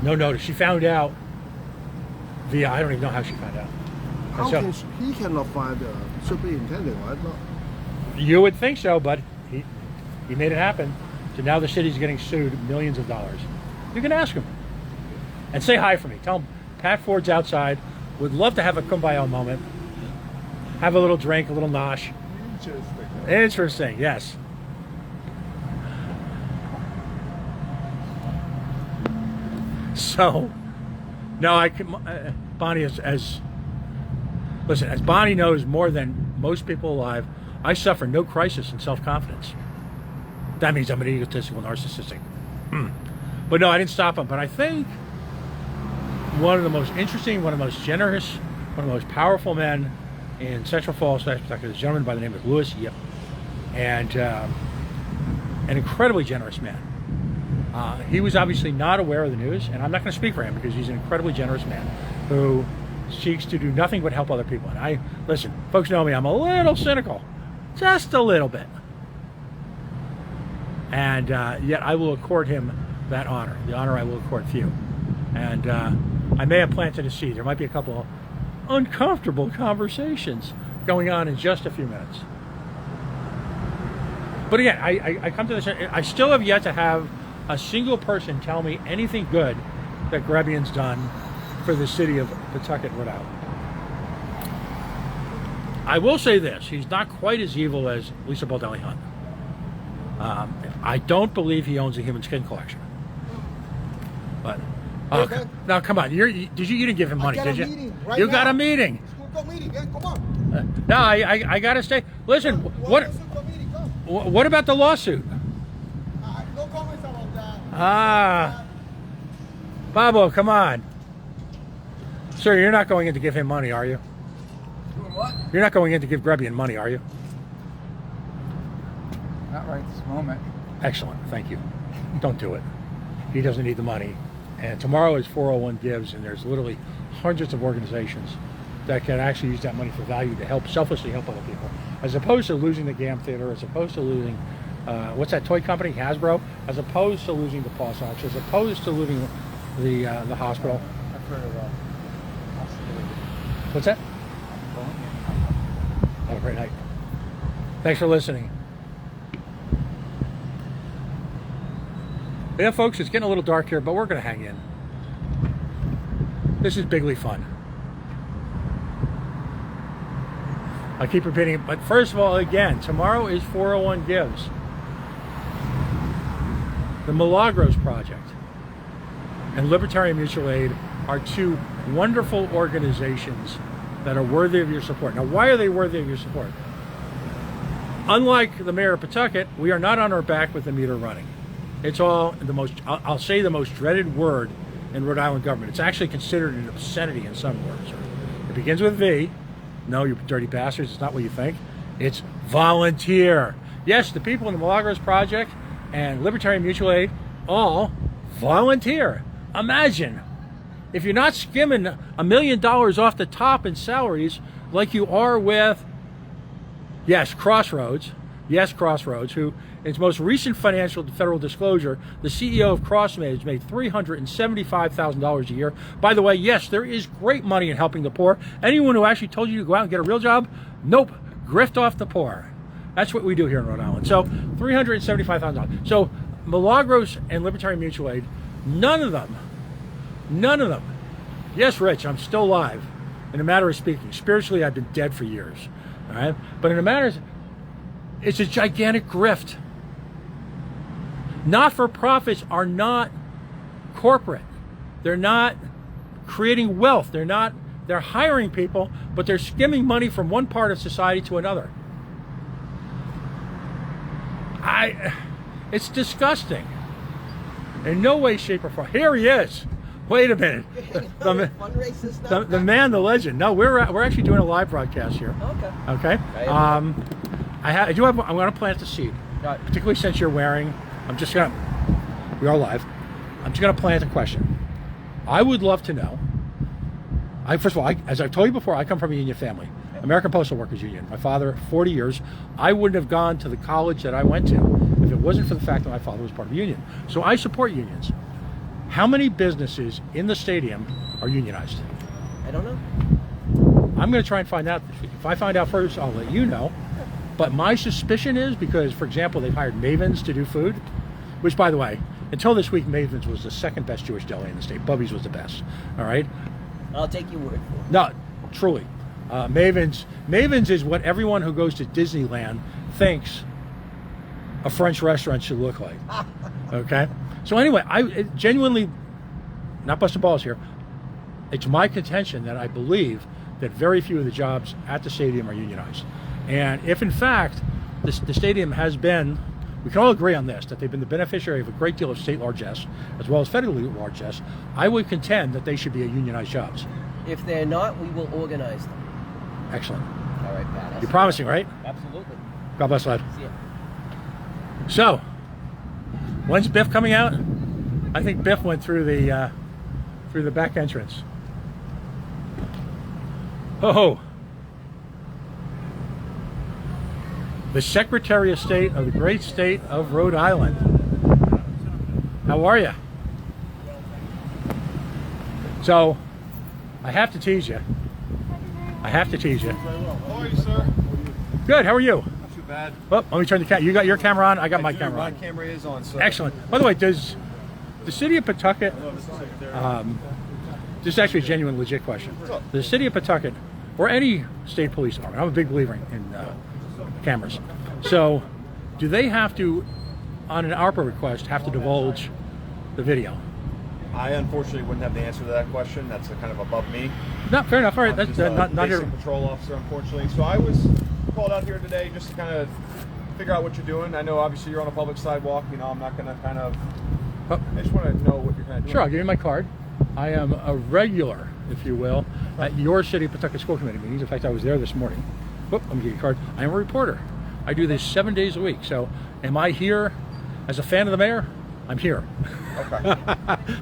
No notice. She found out via, I don't even know how she found out. How can he cannot find the superintendent, right? No. You would think so, but he made it happen. So now the city's getting sued millions of dollars. You can ask him. And say hi for me. Tell him Pat Ford's outside. Would love to have a kumbaya moment. Have a little drink, a little nosh. Interesting, yes. So, no, Bonnie as Bonnie knows more than most people alive, I suffer no crisis in self-confidence. That means I'm an egotistical narcissistic. But no, I didn't stop him. But I think one of the most interesting, one of the most generous, one of the most powerful men in Central Falls, is a gentleman by the name of Lewis Yip. And an incredibly generous man. He was obviously not aware of the news, and I'm not going to speak for him because he's an incredibly generous man who seeks to do nothing but help other people. And listen, folks know me, I'm a little cynical, just a little bit. And yet I will accord him that honor, the honor I will accord few. And I may have planted a seed. There might be a couple of uncomfortable conversations going on in just a few minutes. But again, I come to this, I still have yet to have a single person tell me anything good that Grebien's done for the city of Pawtucket, Rhode Island. I will say this, he's not quite as evil as Lisa Baldelli Hunt. I don't believe he owns a human skin collection. But oh, Hey, now come on, you didn't give him money, I got did a you? meeting right You got now. a meeting. School meeting, yeah, come on. No, I gotta stay. Listen, what Meeting, come. what about the lawsuit? No comments about that. Ah, Babo, come on, sir. You're not going in to give him money, are you? Doing what? You're not going in to give Grebien money, are you? Not right this moment. Excellent, thank you. Don't do it. He doesn't need the money. And tomorrow is 401 Gives, and there's literally hundreds of organizations that can actually use that money for value to help, selflessly help other people. As opposed to losing the GAM Theater, as opposed to losing, what's that toy company, Hasbro? As opposed to losing the Paw Sox, as opposed to losing the hospital. I've heard of a possibility. What's that? I'm going in. Have a great night. Thanks for listening. Yeah, folks, it's getting a little dark here, but we're going to hang in. This is bigly fun. I keep repeating it, but first of all, again, tomorrow is 401 Gives. The Milagros Project and Libertarian Mutual Aid are two wonderful organizations that are worthy of your support. Now, why are they worthy of your support? Unlike the mayor of Pawtucket, we are not on our back with the meter running. It's all the most, I'll say the most dreaded word in Rhode Island government. It's actually considered an obscenity in some words. It begins with V. No, you dirty bastards, it's not what you think. It's volunteer. Yes, the people in the Milagros Project and Libertarian Mutual Aid all volunteer. Imagine if you're not skimming $1 million off the top in salaries like you are with, yes, Crossroads, who in its most recent financial federal disclosure, the CEO of Crossroads made $375,000 a year. By the way, yes, there is great money in helping the poor. Anyone who actually told you to go out and get a real job, nope, grift off the poor. That's what we do here in Rhode Island. So $375,000. So Milagros and Libertarian Mutual Aid, none of them, yes, Rich, I'm still alive. In a matter of speaking, spiritually, I've been dead for years. All right, but in a matter of, it's a gigantic grift. Not-for-profits are not corporate. They're not creating wealth. They're hiring people, but they're skimming money from one part of society to another. It's disgusting. In no way, shape, or form. Here he is. Wait a minute. The man, the legend. No, we're actually doing a live broadcast here. Okay. I'm going to plant the seed, particularly since you're wearing. We are live. I'm just going to plant a question. I would love to know. First of all, as I've told you before, I come from a union family, American Postal Workers Union. My father, 40 years. I wouldn't have gone to the college that I went to if it wasn't for the fact that my father was part of a union. So I support unions. How many businesses in the stadium are unionized? I don't know. I'm going to try and find out this week. If I find out first, I'll let you know. But my suspicion is because, for example, they've hired Mavens to do food, which, by the way, until this week, Mavens was the second best Jewish deli in the state. Bubby's was the best. All right? I'll take your word for it. No, truly. Mavens is what everyone who goes to Disneyland thinks a French restaurant should look like. Okay? So anyway, it genuinely, not busting balls here, it's my contention that I believe that very few of the jobs at the stadium are unionized. And if in fact the stadium has been, we can all agree on this, that they've been the beneficiary of a great deal of state largesse as well as federally largesse, I would contend that they should be unionized jobs. If they're not, we will organize them. Excellent. All right, Pat. You're promising, right? Absolutely. God bless, lad. See ya. So, when's Biff coming out? I think Biff went through the back entrance. Oh. The Secretary of State of the great state of Rhode Island. How are you? So, I have to tease you. How are you, sir? Good, how are you? Not too bad. Oh, let me turn the camera. You got your camera on, I got my camera My on. camera is on, sir. Excellent. By the way, does the city of Pawtucket, this is actually a genuine, legit question. The city of Pawtucket, or any state police department, I'm a big believer in cameras. So, do they have to, on an ARPA request, have to divulge the video? I unfortunately wouldn't have the answer to that question. That's kind of above me. No, fair enough. All right, I'm that's just a not basic here. patrol officer, unfortunately. So I was called out here today just to kind of figure out what you're doing. I know obviously you're on a public sidewalk. You know, I'm not going to kind of. Oh. I just want to know what you're kind of doing. Sure, I'll give you my card. I am a regular, if you will, at your City of Pawtucket School Committee meetings. In fact, I was there this morning. Whoop, let me give you a card. I am a reporter. I do this 7 days a week. So, am I here as a fan of the mayor? I'm here. Okay.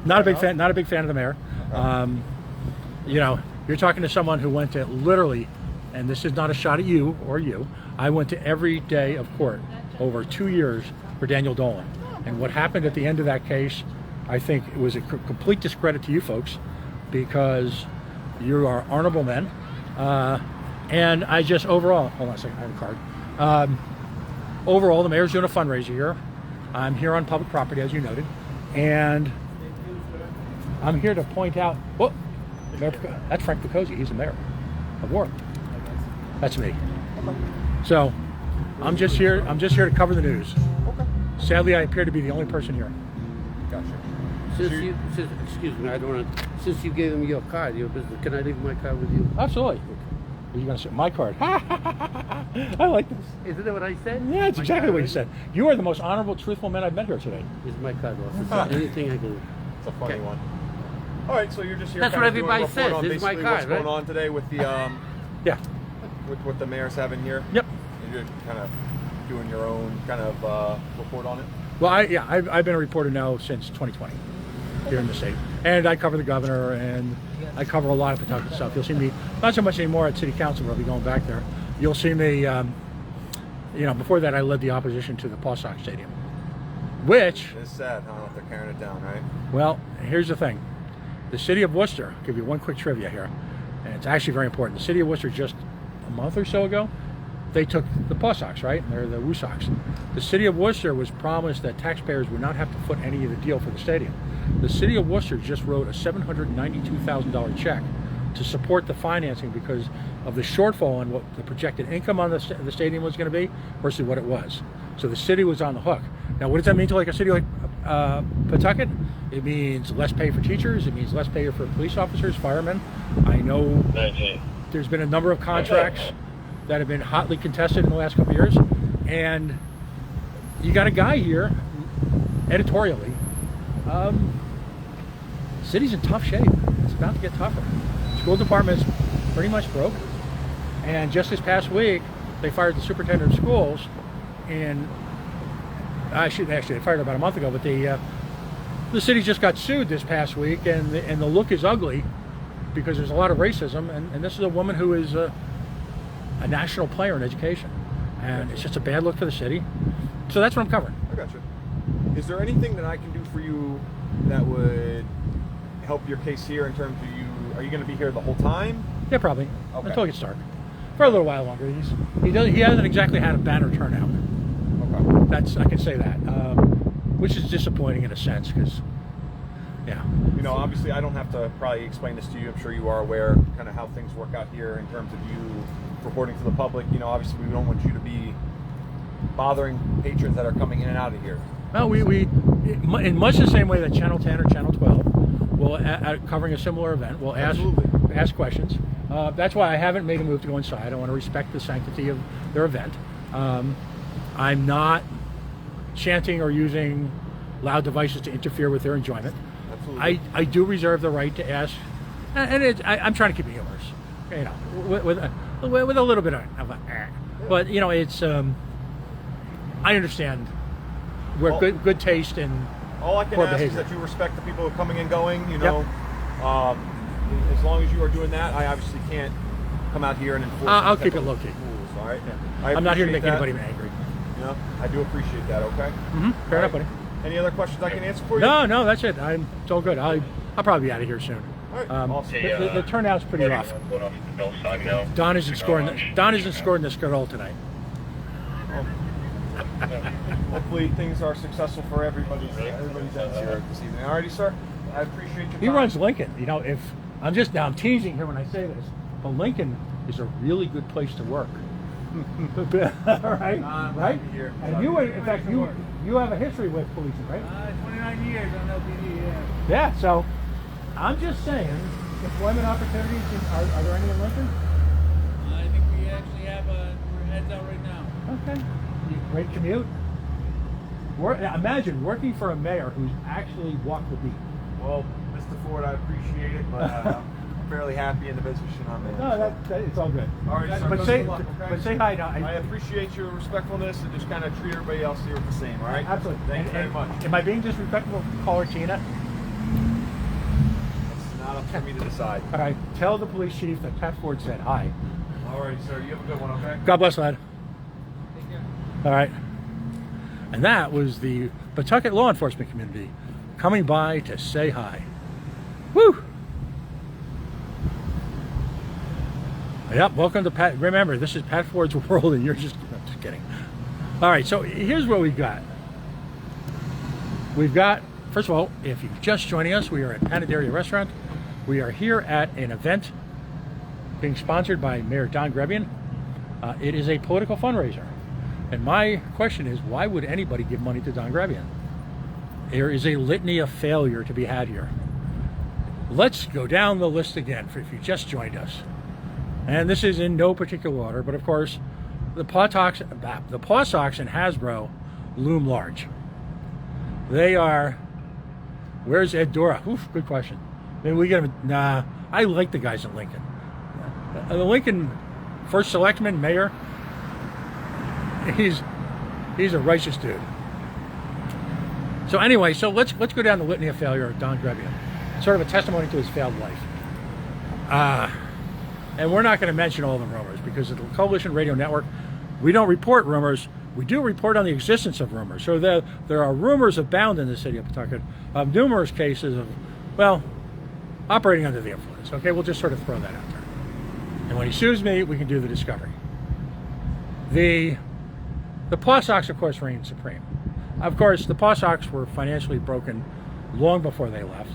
Not a big fan of the mayor. Okay. You know, you're talking to someone who went to literally, and this is not a shot at you or you, I went to every day of court over 2 years for Daniel Dolan. And what happened at the end of that case, I think it was a complete discredit to you folks, because you are honorable men. And I just overall, hold on a second, I have a card. Overall, the mayor's doing a fundraiser here. I'm here on public property, as you noted. And I'm here to point out, whoa, that's Frank Picozzi. He's the mayor of Warren. That's me. So I'm just here to cover the news. Okay. Sadly, I appear to be the only person here. Gotcha. Excuse me, I don't want to. Since you gave him your card, your business, can I leave my card with you? Absolutely. Are you going to say my card? I like this. Isn't that what I said? Yeah, it's exactly what you said. You are the most honorable, truthful man I've met here today. It's my card, boss. Anything I can. It's a funny one. All right, so you're just here. That's kind what of doing a everybody report says. on This is my basically card, what's going right? on today with the Yeah. with what the mayor's having here. Yep. And you're kind of doing your own kind of report on it. Well, I've been a reporter now since 2020 here in the state, and I cover the governor, and I cover a lot of Pawtucket stuff. You'll see me not so much anymore at City Council, but I'll be going back there. You'll see me. You know, before that, I led the opposition to the Paw Sox Stadium, which It's sad, huh? If they're carrying it down, right? well, here's the thing. The city of Worcester, I'll give you one quick trivia here, and it's actually very important. The city of Worcester, just a month or so ago, they took the Paw Sox, right? And they're the Woo Sox. The city of Worcester was promised that taxpayers would not have to foot any of the deal for the stadium. The city of Worcester just wrote a $792,000 check to support the financing because of the shortfall in what the projected income on the stadium was going to be versus what it was. So the city was on the hook. Now, what does that mean to like a city like Pawtucket? It means less pay for teachers. It means less pay for police officers, firemen. I know there's been a number of contracts that have been hotly contested in the last couple of years, and you got a guy here, editorially. City's in tough shape. It's about to get tougher. School department's pretty much broke, and just this past week, they fired the superintendent of schools, and actually they fired her about a month ago, but the city just got sued this past week, and the look is ugly because there's a lot of racism, and this is a woman who is a national player in education, and it's just a bad look for the city. So that's what I'm covering. I got you. Is there anything that I can do for you that would help your case here in terms of you? Are you going to be here the whole time? Yeah, probably. Okay. Until it gets dark. For a little while longer. He hasn't exactly had a banner turnout. Okay. I can say that, which is disappointing in a sense, because, yeah. You know, obviously, I don't have to probably explain this to you. I'm sure you are aware kind of how things work out here in terms of you reporting to the public. You know, obviously, we don't want you to be bothering patrons that are coming in and out of here. Well, we in much the same way that Channel 10 or Channel 12 will, covering a similar event, will ask questions. That's why I haven't made a move to go inside. I want to respect the sanctity of their event. I'm not chanting or using loud devices to interfere with their enjoyment. Absolutely. I do reserve the right to ask, and I'm trying to keep it humorous, you know, with a little bit of a, but you know, it's I understand where good taste and all I can poor ask behavior. is that you respect the people who are coming and going. You know, as long as you are doing that, I obviously can't come out here and enforce. I'll keep it low key. Rules, all right. Yeah. I'm not here to make anybody angry. You know, I do appreciate that. Okay. Fair enough, buddy. Any other questions I can answer for you? No, that's it. It's all good. I'll probably be out of here soon. All right. Awesome. The turnout's pretty rough. Don isn't scoring the Skirol tonight. Hopefully things are successful for everybody's ends here this evening. Alrighty, sir. I appreciate your time. He runs Lincoln. You know, I'm teasing here when I say this, but Lincoln is a really good place to work. Right? I'm Right? happy here. And you you have a history with policing, right? 29 years on LPD, yeah. Yeah, so I'm just saying, employment opportunities, are there any in Lincoln? I think we actually have we're heads out right now. Okay. Great commute. Imagine working for a mayor who's actually walked the beat. Well, Mr. Ford, I appreciate it, but I'm fairly happy in the position I'm in. No, it's all good. All right, sir. But best say, of luck, okay? but say hi. Now, I appreciate your respectfulness and just kind of treat everybody else here the same, all right? Absolutely. Thank you very much. Am I being disrespectful? Call her Tina. It's not up for me to decide. All right. Tell the police chief that Pat Ford said hi. All right, sir. You have a good one, okay? God bless, lad. All right. And that was the Pawtucket law enforcement community coming by to say hi. Woo! Yep, welcome to Pat. Remember, this is Pat Ford's world, and you're just kidding. All right, so here's what we've got. We've got, first of all, if you're just joining us, we are at Panadaria Restaurant. We are here at an event being sponsored by Mayor Don Grebien. It is a political fundraiser. And my question is, why would anybody give money to Don Grebien? There is a litany of failure to be had here. Let's go down the list again for if you just joined us. And this is in no particular order, but of course, the Paw Sox and Hasbro loom large. They are, where's Ed Dora? Oof, good question. Maybe we get him, nah, I like the guys in Lincoln. The Lincoln first selectman, mayor, he's a righteous dude. So anyway, so let's go down the litany of failure of Don Grebien. Sort of a testimony to his failed life. And we're not going to mention all the rumors because at the Coalition Radio Network, we don't report rumors. We do report on the existence of rumors. So there are rumors abound in the city of Pawtucket of numerous cases of, well, operating under the influence. Okay, we'll just sort of throw that out there. And when he sues me, we can do the discovery. The Paw Sox, of course, reign supreme. Of course, the Paw Sox were financially broken long before they left.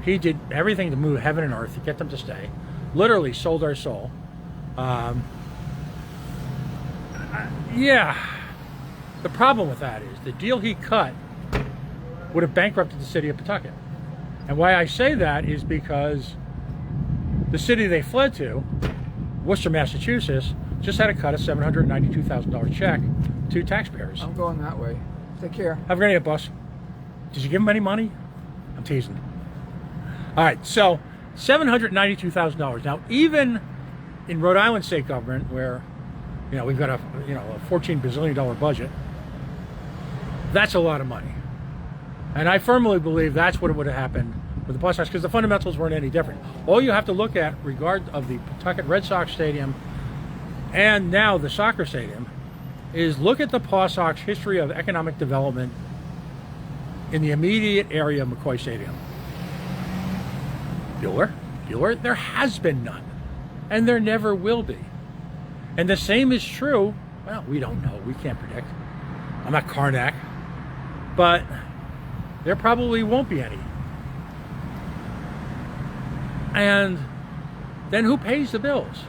He did everything to move heaven and earth to get them to stay. Literally sold our soul. Yeah. The problem with that is the deal he cut would have bankrupted the city of Pawtucket. And why I say that is because the city they fled to, Worcester, Massachusetts, just had to cut a $792,000 check to taxpayers. I'm going that way. Take care. Have a great night, boss. Did you give him any money? I'm teasing. All right, so $792,000. Now, even in Rhode Island state government, where we've got a $14 bazillion budget, that's a lot of money. And I firmly believe that's what would have happened with the Paw Sox because the fundamentals weren't any different. All you have to look at, regard of the Pawtucket Red Sox Stadium and now the soccer stadium, is look at the Paw Sox history of economic development in the immediate area of McCoy Stadium. Bueller, there has been none. And there never will be. And the same is true, well, we don't know, we can't predict. I'm not Karnak, but there probably won't be any. And then who pays the bills?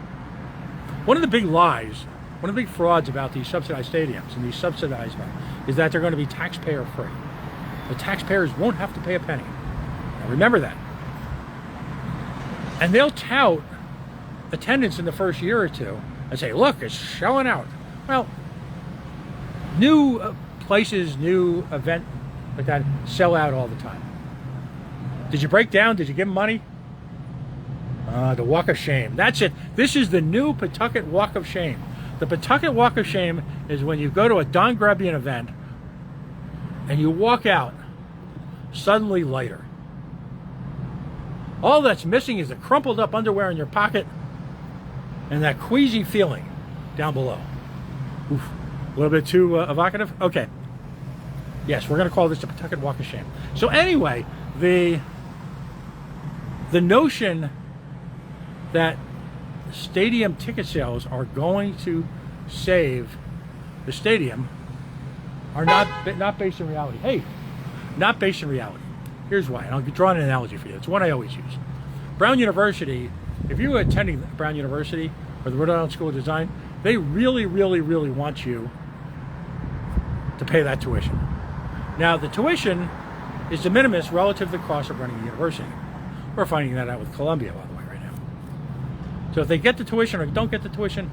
One of the big lies, one of the big frauds about these subsidized stadiums and these subsidized is that they're going to be taxpayer free. The taxpayers won't have to pay a penny. Now remember that. And they'll tout attendance in the first year or two and say, look, it's showing out. Well, new places, new event like that sell out all the time. Did you break down? Did you give them money? The Walk of Shame. That's it. This is the new Pawtucket Walk of Shame. The Pawtucket Walk of Shame is when you go to a Don Grebien event and you walk out suddenly lighter. All that's missing is the crumpled up underwear in your pocket and that queasy feeling down below. Oof. A little bit too evocative? Okay. Yes, we're going to call this the Pawtucket Walk of Shame. So anyway, the notion that stadium ticket sales are going to save the stadium are not based in reality. Hey, not based in reality. Here's why, and I'll draw an analogy for you. It's one I always use. Brown University, if you were attending Brown University or the Rhode Island School of Design, they really, really, really want you to pay that tuition. Now, the tuition is de minimis relative to the cost of running a university. We're finding that out with Columbia, by the way, right now. So if they get the tuition or don't get the tuition,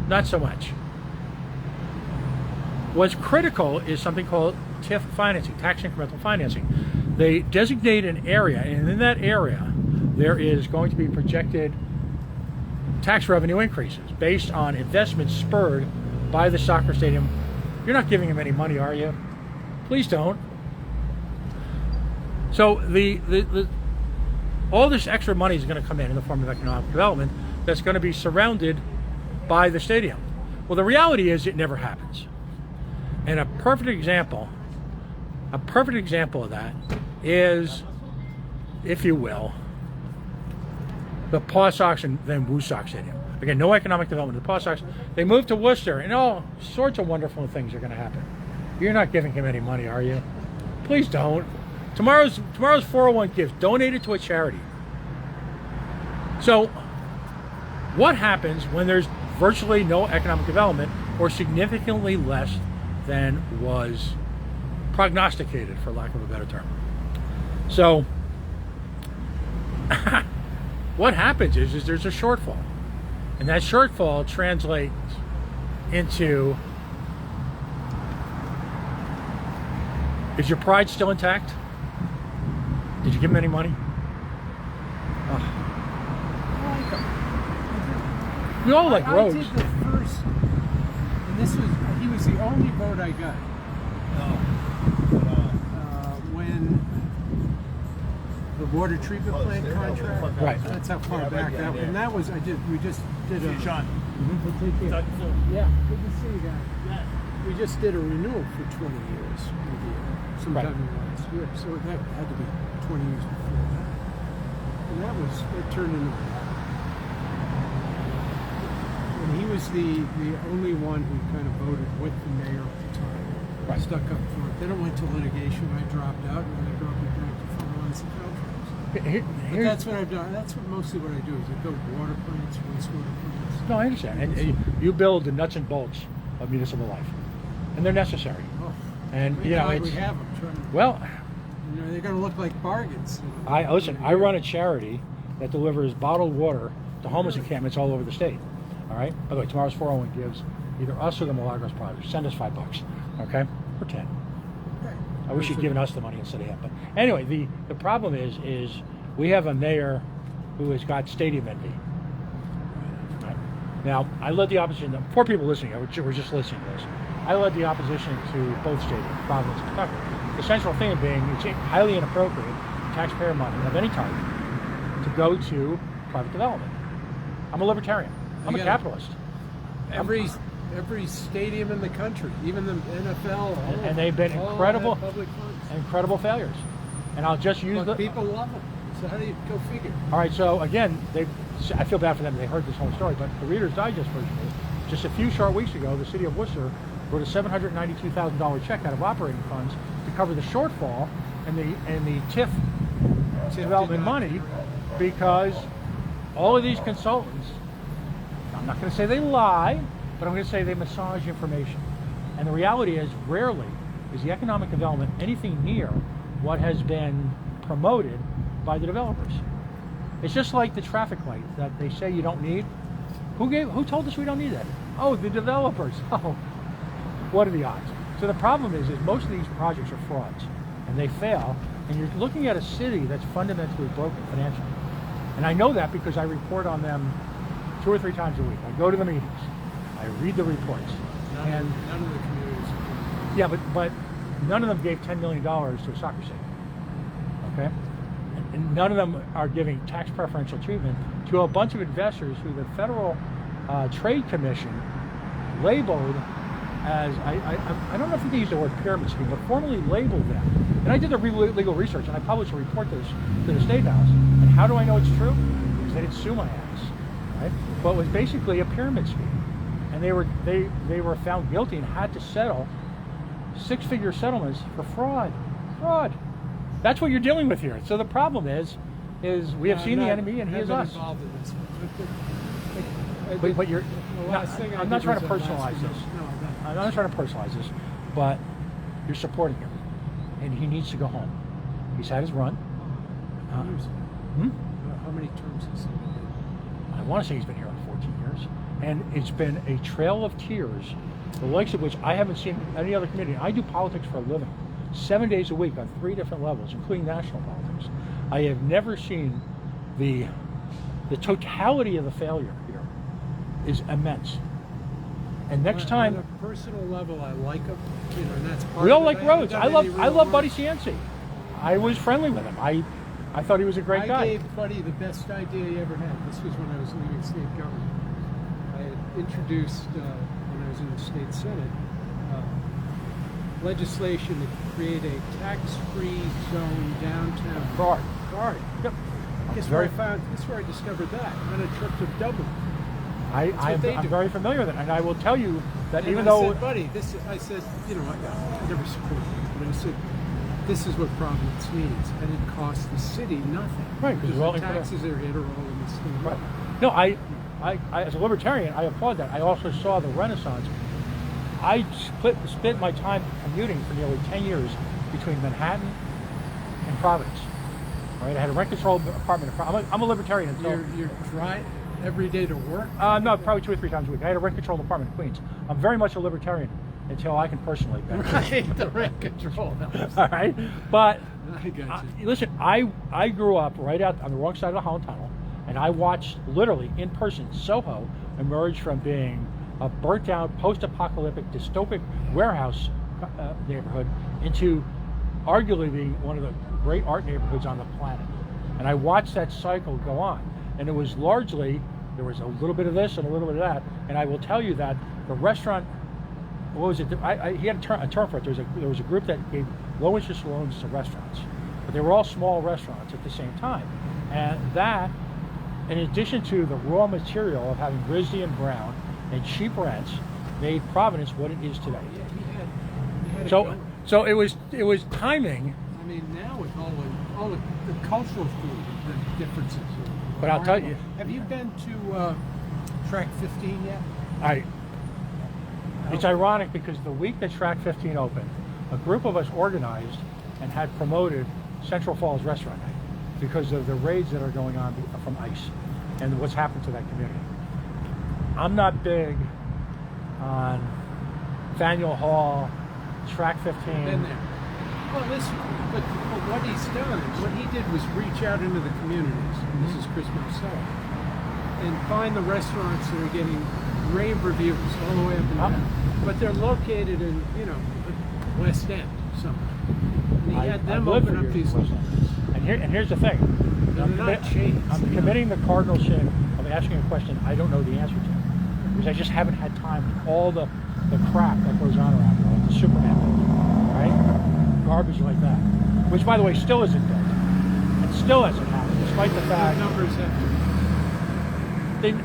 not so much. What's critical is something called TIF financing, tax incremental financing. They designate an area, and in that area, there is going to be projected tax revenue increases based on investments spurred by the soccer stadium. You're not giving them any money, are you? Please don't. So all this extra money is going to come in the form of economic development that's going to be surrounded by the stadium. Well, the reality is it never happens. And a perfect example of that is, if you will, the Paw Sox and then Woo Sox Stadium. Again, no economic development of the Paw Sox. They moved to Worcester, and all sorts of wonderful things are going to happen. You're not giving him any money, are you? Please don't. Tomorrow's 401 gift, donate it to a charity. So, what happens when there's virtually no economic development, or significantly less than was prognosticated, for lack of a better term? So, what happens is there's a shortfall, and that shortfall translates into, is your pride still intact? Did you give him any money? We all like Rhodes. I did the first, and he was the only vote I got. When the water treatment plant contract. Right. That's how far back that was. And that was, we just did a... Sean. Yeah, good to see you guys. We just did a renewal for 20 years sometime in the last year. So that had to be 20 years before that. And it turned into... And he was the only one who kind of voted with the mayor at the time. Right. Stuck up for it. Then it went to litigation. I dropped out, and then I dropped it back to Fundraiser contracts. But that's what I've done. That's mostly what I do, is I build water plants, wastewater plants. No, I understand. And you build the nuts and bolts of municipal life, and they're necessary. Oh, and we have them. Well, they're going to look like bargains. I run a charity that delivers bottled water to homeless encampments all over the state. All right. By the way, tomorrow's 401 gives either us or the Milagros Project. Send us $5. Okay, or 10. Okay. I wish you'd given us the money instead of him. But anyway, the problem is we have a mayor who has got stadium envy. Right. Now, I led the opposition. For people listening, we're just listening to this. I led the opposition to both stadiums, Providence and Kentucky. The central thing being it's highly inappropriate taxpayer money of any type to go to private development. I'm a libertarian. I'm a capitalist. Every stadium in the country, even the NFL, and they've been incredible failures. And I'll just use people love them. So how do you go figure? All right. So again, I feel bad for them. They heard this whole story, but the Reader's Digest version is just a few short weeks ago, the city of Worcester wrote a $792,000 check out of operating funds to cover the shortfall and the TIF development money, because all of these consultants, I'm not going to say they lie, but I'm going to say they massage information. And the reality is, rarely is the economic development anything near what has been promoted by the developers. It's just like the traffic light that they say you don't need. Who told us we don't need that? Oh, the developers. Oh, what are the odds? So the problem is most of these projects are frauds, and they fail. And you're looking at a city that's fundamentally broken financially. And I know that because I report on them 2 or 3 times a week. I go to the meetings. I read the reports. None of the communities. Yeah, but none of them gave $10 million to a soccer stadium. Okay? And none of them are giving tax preferential treatment to a bunch of investors who the Federal Trade Commission labeled as, I don't know if they use the word pyramid scheme, but formally labeled them. And I did the legal research, and I published a report to the State House. And how do I know it's true? Because they didn't sue my ass. Right? But it was basically a pyramid scheme. And they were found guilty and had to settle 6-figure settlements for fraud. Fraud. That's what you're dealing with here. So the problem is we have seen the enemy, and he is us. Involved in this. But you're. I'm not trying to personalize this. I'm not trying to personalize this, but you're supporting him, and he needs to go home. He's had his run. How many terms has he been in? I want to say he's been here like 14 years, and it's been a trail of tears, the likes of which I haven't seen in any other community. I do politics for a living, 7 days a week on 3 different levels, including national politics. I have never seen the totality of the failure here is immense. And next time, on a personal level, I like him. You know, and that's part we all of it. like Rhodes. haven't done any I real love work. Buddy Cianci. I was friendly with him. I thought he was a great guy. I gave Buddy the best idea he ever had. This was when I was leaving state government. I had introduced, when I was in the state senate, legislation to create a tax-free zone downtown. Guard. Yep. Guess where I discovered that on a trip to Dublin. I'm do. very familiar with it, and I will tell you that And even I though said, Buddy, I said, you know, I never supported it, but I said, this is what Providence needs, and it costs the city nothing. Right, because the taxes are hit are all in this thing. right. No, I as a libertarian, I applaud that. I also saw the Renaissance. I spent my time commuting for nearly 10 years between Manhattan and Providence. Right, I had a rent-controlled apartment. I'm a libertarian until You're dry every day to work. no, probably 2 or 3 times a week. I had a rent-controlled apartment in Queens. I'm very much a libertarian until I can personally benefit. The rent control. All right, but I got you. listen, I grew up right out on the wrong side of the Holland Tunnel, and I watched literally in person Soho emerge from being a burnt-down, post-apocalyptic, dystopic warehouse neighborhood into arguably being one of the great art neighborhoods on the planet. And I watched that cycle go on, and it was largely, there was a little bit of this and a little bit of that, and I will tell you that the restaurant, what was it? He had a term for it. There was a group that gave low interest loans to restaurants, but they were all small restaurants at the same time. And that, in addition to the raw material of having Rizzi and Brown and cheap rents, made Providence what it is today. He had So it was timing. I mean, now with all the cultural food, the differences. But I'll tell you, Have you been to Track 15 yet? It's ironic because the week that Track 15 opened, a group of us organized and had promoted Central Falls Restaurant Night because of the raids that are going on from ICE and what's happened to that community. I'm not big on Faneuil Hall, Track 15. Been there. Well, listen, but what he's done, what he did was reach out into the communities. And this is Chris Marcella, and find the restaurants that are getting rave reviews all the way up and down. But they're located in, you know, the West End somewhere. And he had them open up these. And here's the thing. They're not chains. I'm committing the cardinal sin of asking a question I don't know the answer to, because I just haven't had time with all the crap that goes on around here, like the Superman movie, right? Garbage like that, which by the way still isn't built, and still hasn't happened, despite the fact numbers have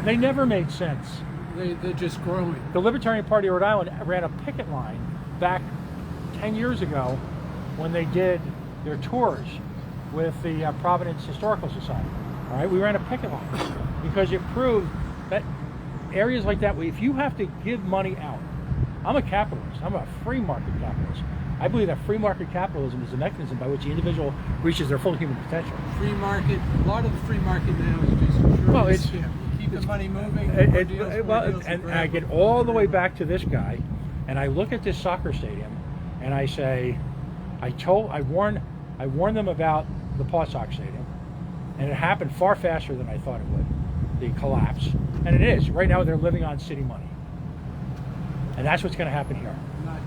they never made sense. they're just growing. The Libertarian Party of Rhode Island ran a picket line back 10 years ago when they did their tours with the Providence Historical Society. All right, we ran a picket line because it proved that areas like that, if you have to give money out, I'm a capitalist. I'm a free market capitalist. I believe that free market capitalism is the mechanism by which the individual reaches their full human potential. Free market. A lot of the free market now is just insurance. Well, it's keep the money moving. and I get all the way back to this guy, and I look at this soccer stadium, and I say, I warned them about the Paw Sox Stadium, and it happened far faster than I thought it would. The collapse, and it is. Right now, they're living on city money, and that's what's going to happen here. I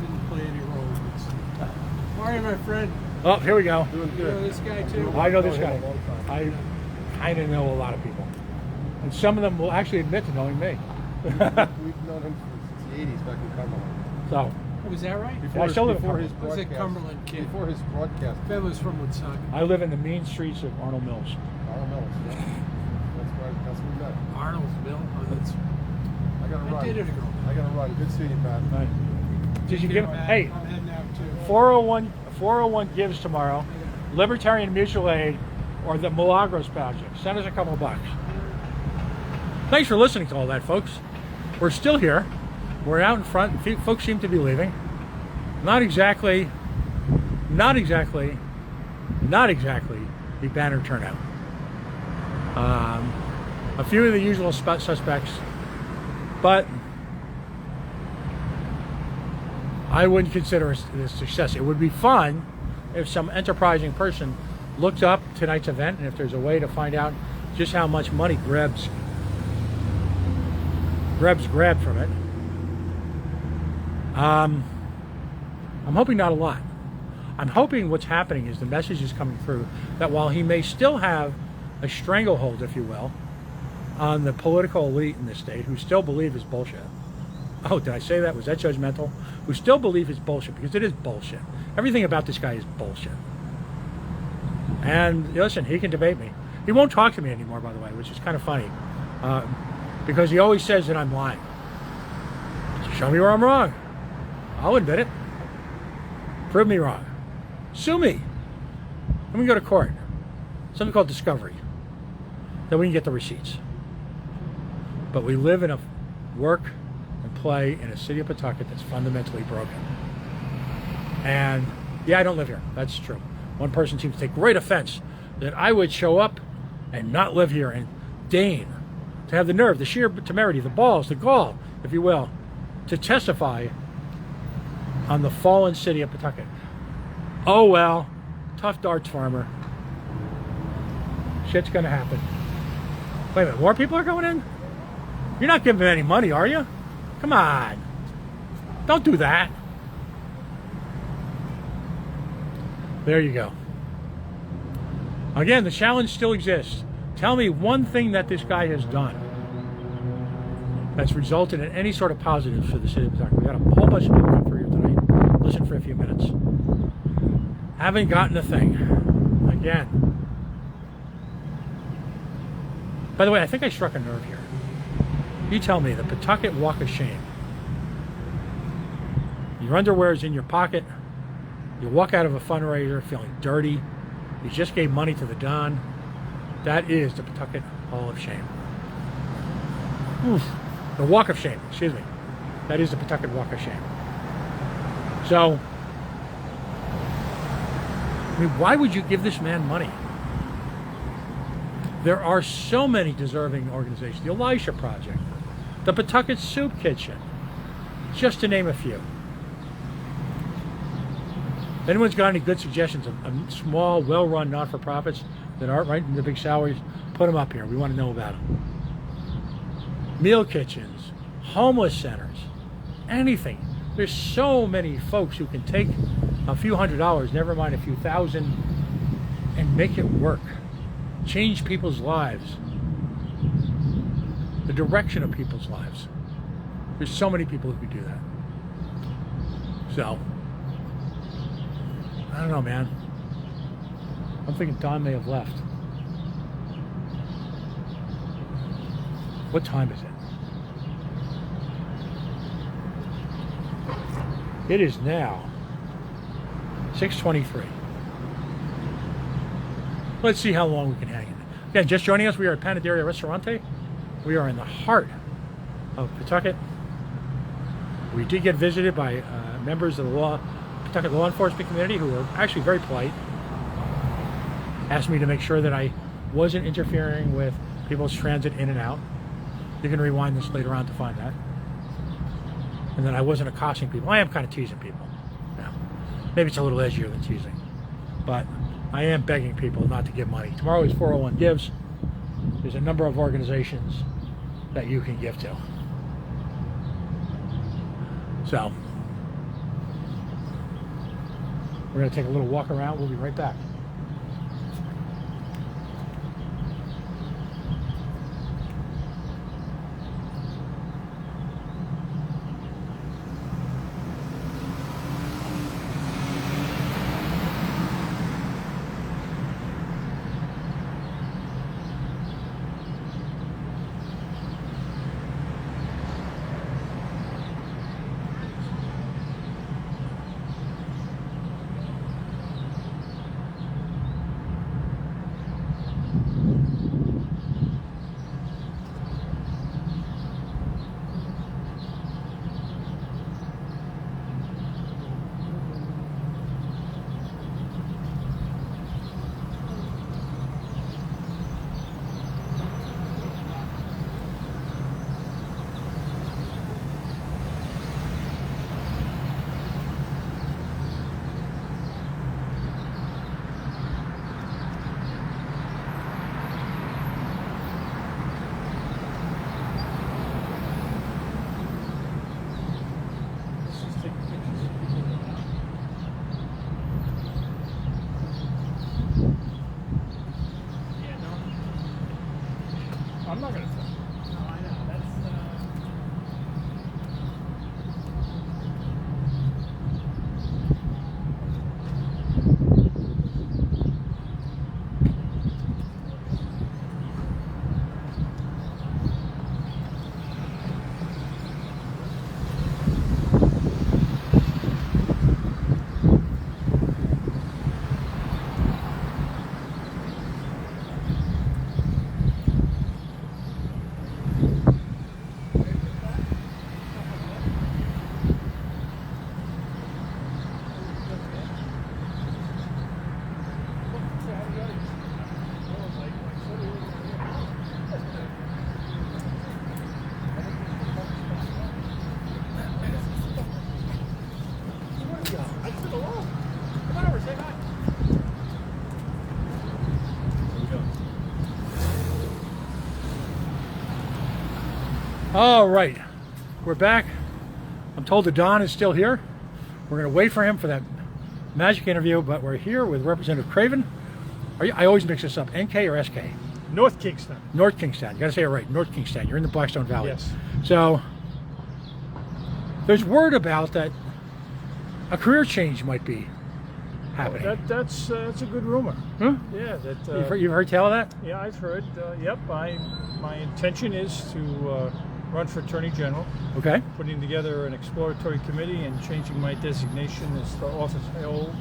didn't play any role in this. Mario, my friend. Oh, here we go. You know this guy too? I know this guy. I kind of know a lot of people, and some of them will actually admit to knowing me. We've known him since the 80s back in Cumberland. So, Was that right? I still live in before his Cumberland. I was a broadcast. Cumberland kid. Before his broadcast. Ben was from Woonsocket. I live in the mean streets of Arnold Mills. Arnold Mills, yeah. That's where we met. Arnold's Mill. Oh, that's. I got to I run. dated a girl. I got to run. Good seeing you, Pat. Right. Did you give? Matt, Hey, I'm heading out too. 401 gives tomorrow. Libertarian Mutual Aid or the Milagros Project. Send us a couple of bucks. Thanks for listening to all that, folks. We're still here. We're out in front. Folks seem to be leaving. not exactly the banner turnout. A few of the usual suspects, but I wouldn't consider it a success. It would be fun if some enterprising person looked up tonight's event, and if there's a way to find out just how much money Grebs grabbed from it. I'm hoping not a lot. I'm hoping what's happening is the message is coming through that while he may still have a stranglehold, if you will, on the political elite in this state who still believe his bullshit. Oh, did I say that? Was that judgmental? Who still believe his bullshit, because it is bullshit. Everything about this guy is bullshit. And listen, he can debate me. He won't talk to me anymore, by the way, which is kind of funny, because he always says that I'm lying. Show me where I'm wrong. I'll admit it. Prove me wrong. Sue me. Then we can go to court. Something called discovery. Then we can get the receipts. But we live in a work and play in a city of Pawtucket that's fundamentally broken. And yeah, I don't live here. That's true. One person seems to take great offense that I would show up and not live here and deign to have the nerve, the sheer temerity, the balls, the gall, if you will, to testify on the fallen city of Pawtucket. Oh well, tough darts farmer. Shit's gonna happen. Wait a minute, more people are going in? You're not giving them any money, are you? Come on. Don't do that. There you go. Again, the challenge still exists. Tell me one thing that this guy has done that's resulted in any sort of positives for the city of Pawtucket. We got a whole bunch of people come through here tonight. Listen for a few minutes. Haven't gotten a thing. Again. By the way, I think I struck a nerve here. You tell me, the Pawtucket Walk of Shame. Your underwear is in your pocket. You walk out of a fundraiser feeling dirty. You just gave money to the Don. That is the Pawtucket Hall of Shame. Oof. The Walk of Shame, excuse me. That is the Pawtucket Walk of Shame. So, I mean, why would you give this man money? There are so many deserving organizations. The Elisha Project, the Pawtucket Soup Kitchen, just to name a few. If anyone's got any good suggestions of small, well-run not-for-profits that aren't right in the big salaries, put them up here. We want to know about them. Meal kitchens, homeless centers, anything. There's so many folks who can take a few $100s, never mind a few thousand, and make it work. Change people's lives. The direction of people's lives. There's so many people who could do that. So, I don't know, man. I'm thinking Don may have left. What time is it? It is now 6:23. Let's see how long we can hang in. Again, just joining us, we are at Panaderia Ristorante. We are in the heart of Pawtucket. We did get visited by members of the Pawtucket law enforcement community who were actually very polite. Asked me to make sure that I wasn't interfering with people's transit in and out. You can rewind this later on to find that. And then I wasn't accosting people. I am kind of teasing people. Yeah. Maybe it's a little edgier than teasing. But I am begging people not to give money. Tomorrow is 401 Gives. There's a number of organizations that you can give to. So, we're going to take a little walk around. We'll be right back. All right, we're back. I'm told that Don is still here. We're going to wait for him for that magic interview, but we're here with Representative Grebien. I always mix this up, NK or SK? North Kingston. North Kingstown. You got to say it right. North Kingstown. You're in the Blackstone Valley. Yes. So there's word about that a career change might be happening. That's a good rumor. Huh? Yeah, You've heard tell of that? yeah, I've heard. Yep, my intention is to run for Attorney General, Okay. putting together an exploratory committee and changing my designation as the office I hold,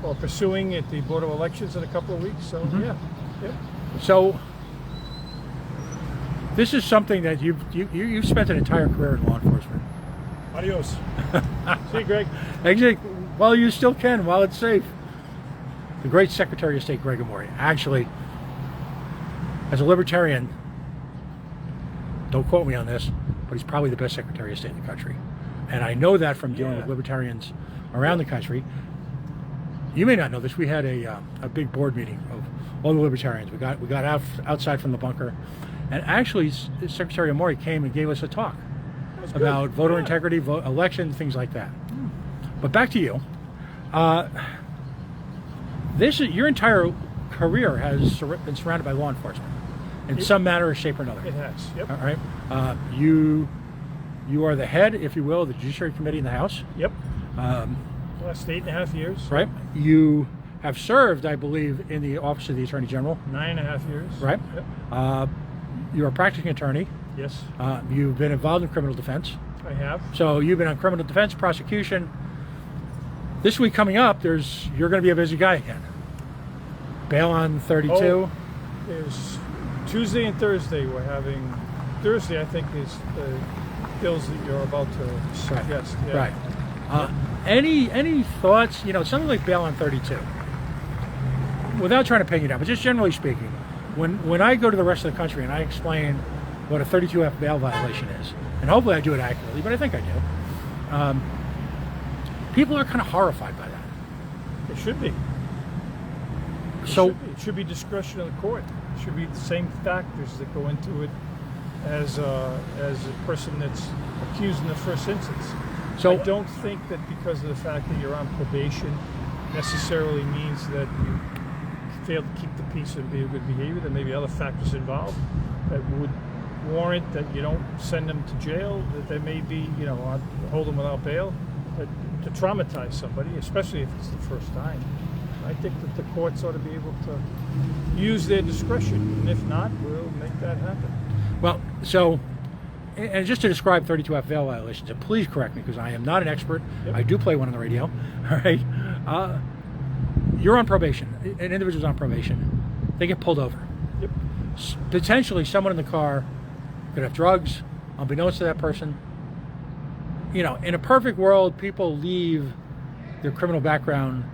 or pursuing at the Board of Elections in a couple of weeks. So yeah, yep. So this is something that you've spent an entire career in law enforcement. Adios. See you, Greg. Actually, well, you still can while it's safe. The great Secretary of State Greg Amore, actually, as a libertarian, don't quote me on this, but he's probably the best Secretary of State in the country. And I know that from dealing with libertarians around the country. You may not know this. We had a big board meeting of all the libertarians. We got outside from the bunker, and actually Secretary Amore came and gave us a talk about voter integrity, election, things like that. But back to you. Your entire career has been surrounded by law enforcement in some manner, shape, or another. It has. Yep. All right. You are the head, if you will, of the Judiciary Committee in the House. Yep. Last 8.5 years. Right. You have served, I believe, in the Office of the Attorney General. 9.5 years. Right. Yep. You're a practicing attorney. Yes, You've been involved in criminal defense. I have. So you've been on criminal defense, prosecution. This week coming up, you're going to be a busy guy again. Bail on 32. Oh, there's Tuesday and Thursday. We're having Thursday, I think, is the bills that you're about to suggest. Right. Yeah. Right. Any thoughts? Something like bail on 32. Without trying to pin you down, but just generally speaking, when I go to the rest of the country and I explain what a 32F bail violation is, and hopefully I do it accurately, but I think I do. People are kind of horrified by that. It should be. It should be discretion of the court. It should be the same factors that go into it as a person that's accused in the first instance. So I don't think that because of the fact that you're on probation necessarily means that you failed to keep the peace and be a good behavior. There may be other factors involved that would warrant that you don't send them to jail, that there may be, hold them without bail, but to traumatize somebody, especially if it's the first time. I think that the courts ought to be able to use their discretion, and if not, we'll make that happen. Well, so, and just to describe 32F bail violations, and please correct me because I am not an expert. Yep. I do play one on the radio. All right. You're on probation. An individual's on probation. They get pulled over. Yep. Potentially, someone in the car could have drugs, unbeknownst to that person. In a perfect world, people leave their criminal background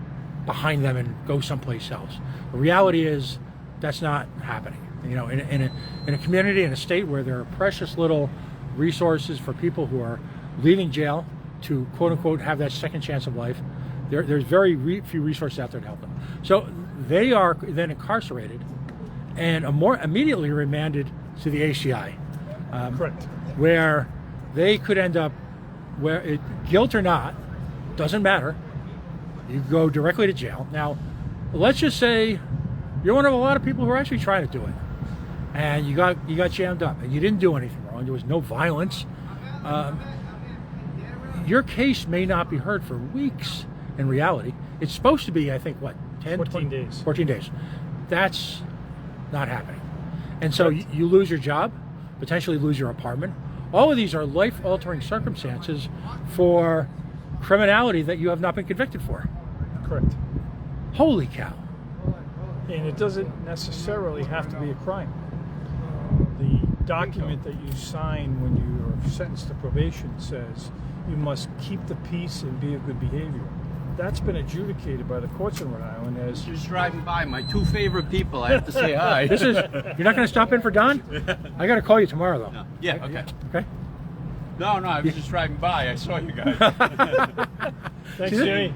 behind them and go someplace else. The reality is that's not happening. In a community, in a state where there are precious little resources for people who are leaving jail to quote unquote have that second chance of life, there's very few resources out there to help them. So they are then incarcerated and immediately remanded to the ACI. Correct. Where they could end up, guilt or not, doesn't matter. You go directly to jail. Now, let's just say you're one of a lot of people who are actually trying to do it, and you got jammed up, and you didn't do anything wrong. There was no violence. Your case may not be heard for weeks. In reality, it's supposed to be, I think, 14 days. 14 days. That's not happening, and so you lose your job, potentially lose your apartment. All of these are life-altering circumstances for criminality that you have not been convicted for. Correct. Holy cow. And it doesn't necessarily have to be a crime. The document that you sign when you are sentenced to probation says you must keep the peace and be of good behavior. That's been adjudicated by the courts in Rhode Island as... Just driving by, my two favorite people. I have to say hi. You're not going to stop in for Don? I got to call you tomorrow, though. No. Yeah, okay. Okay? No, I was just driving by. I saw you guys. Thanks, Jimmy.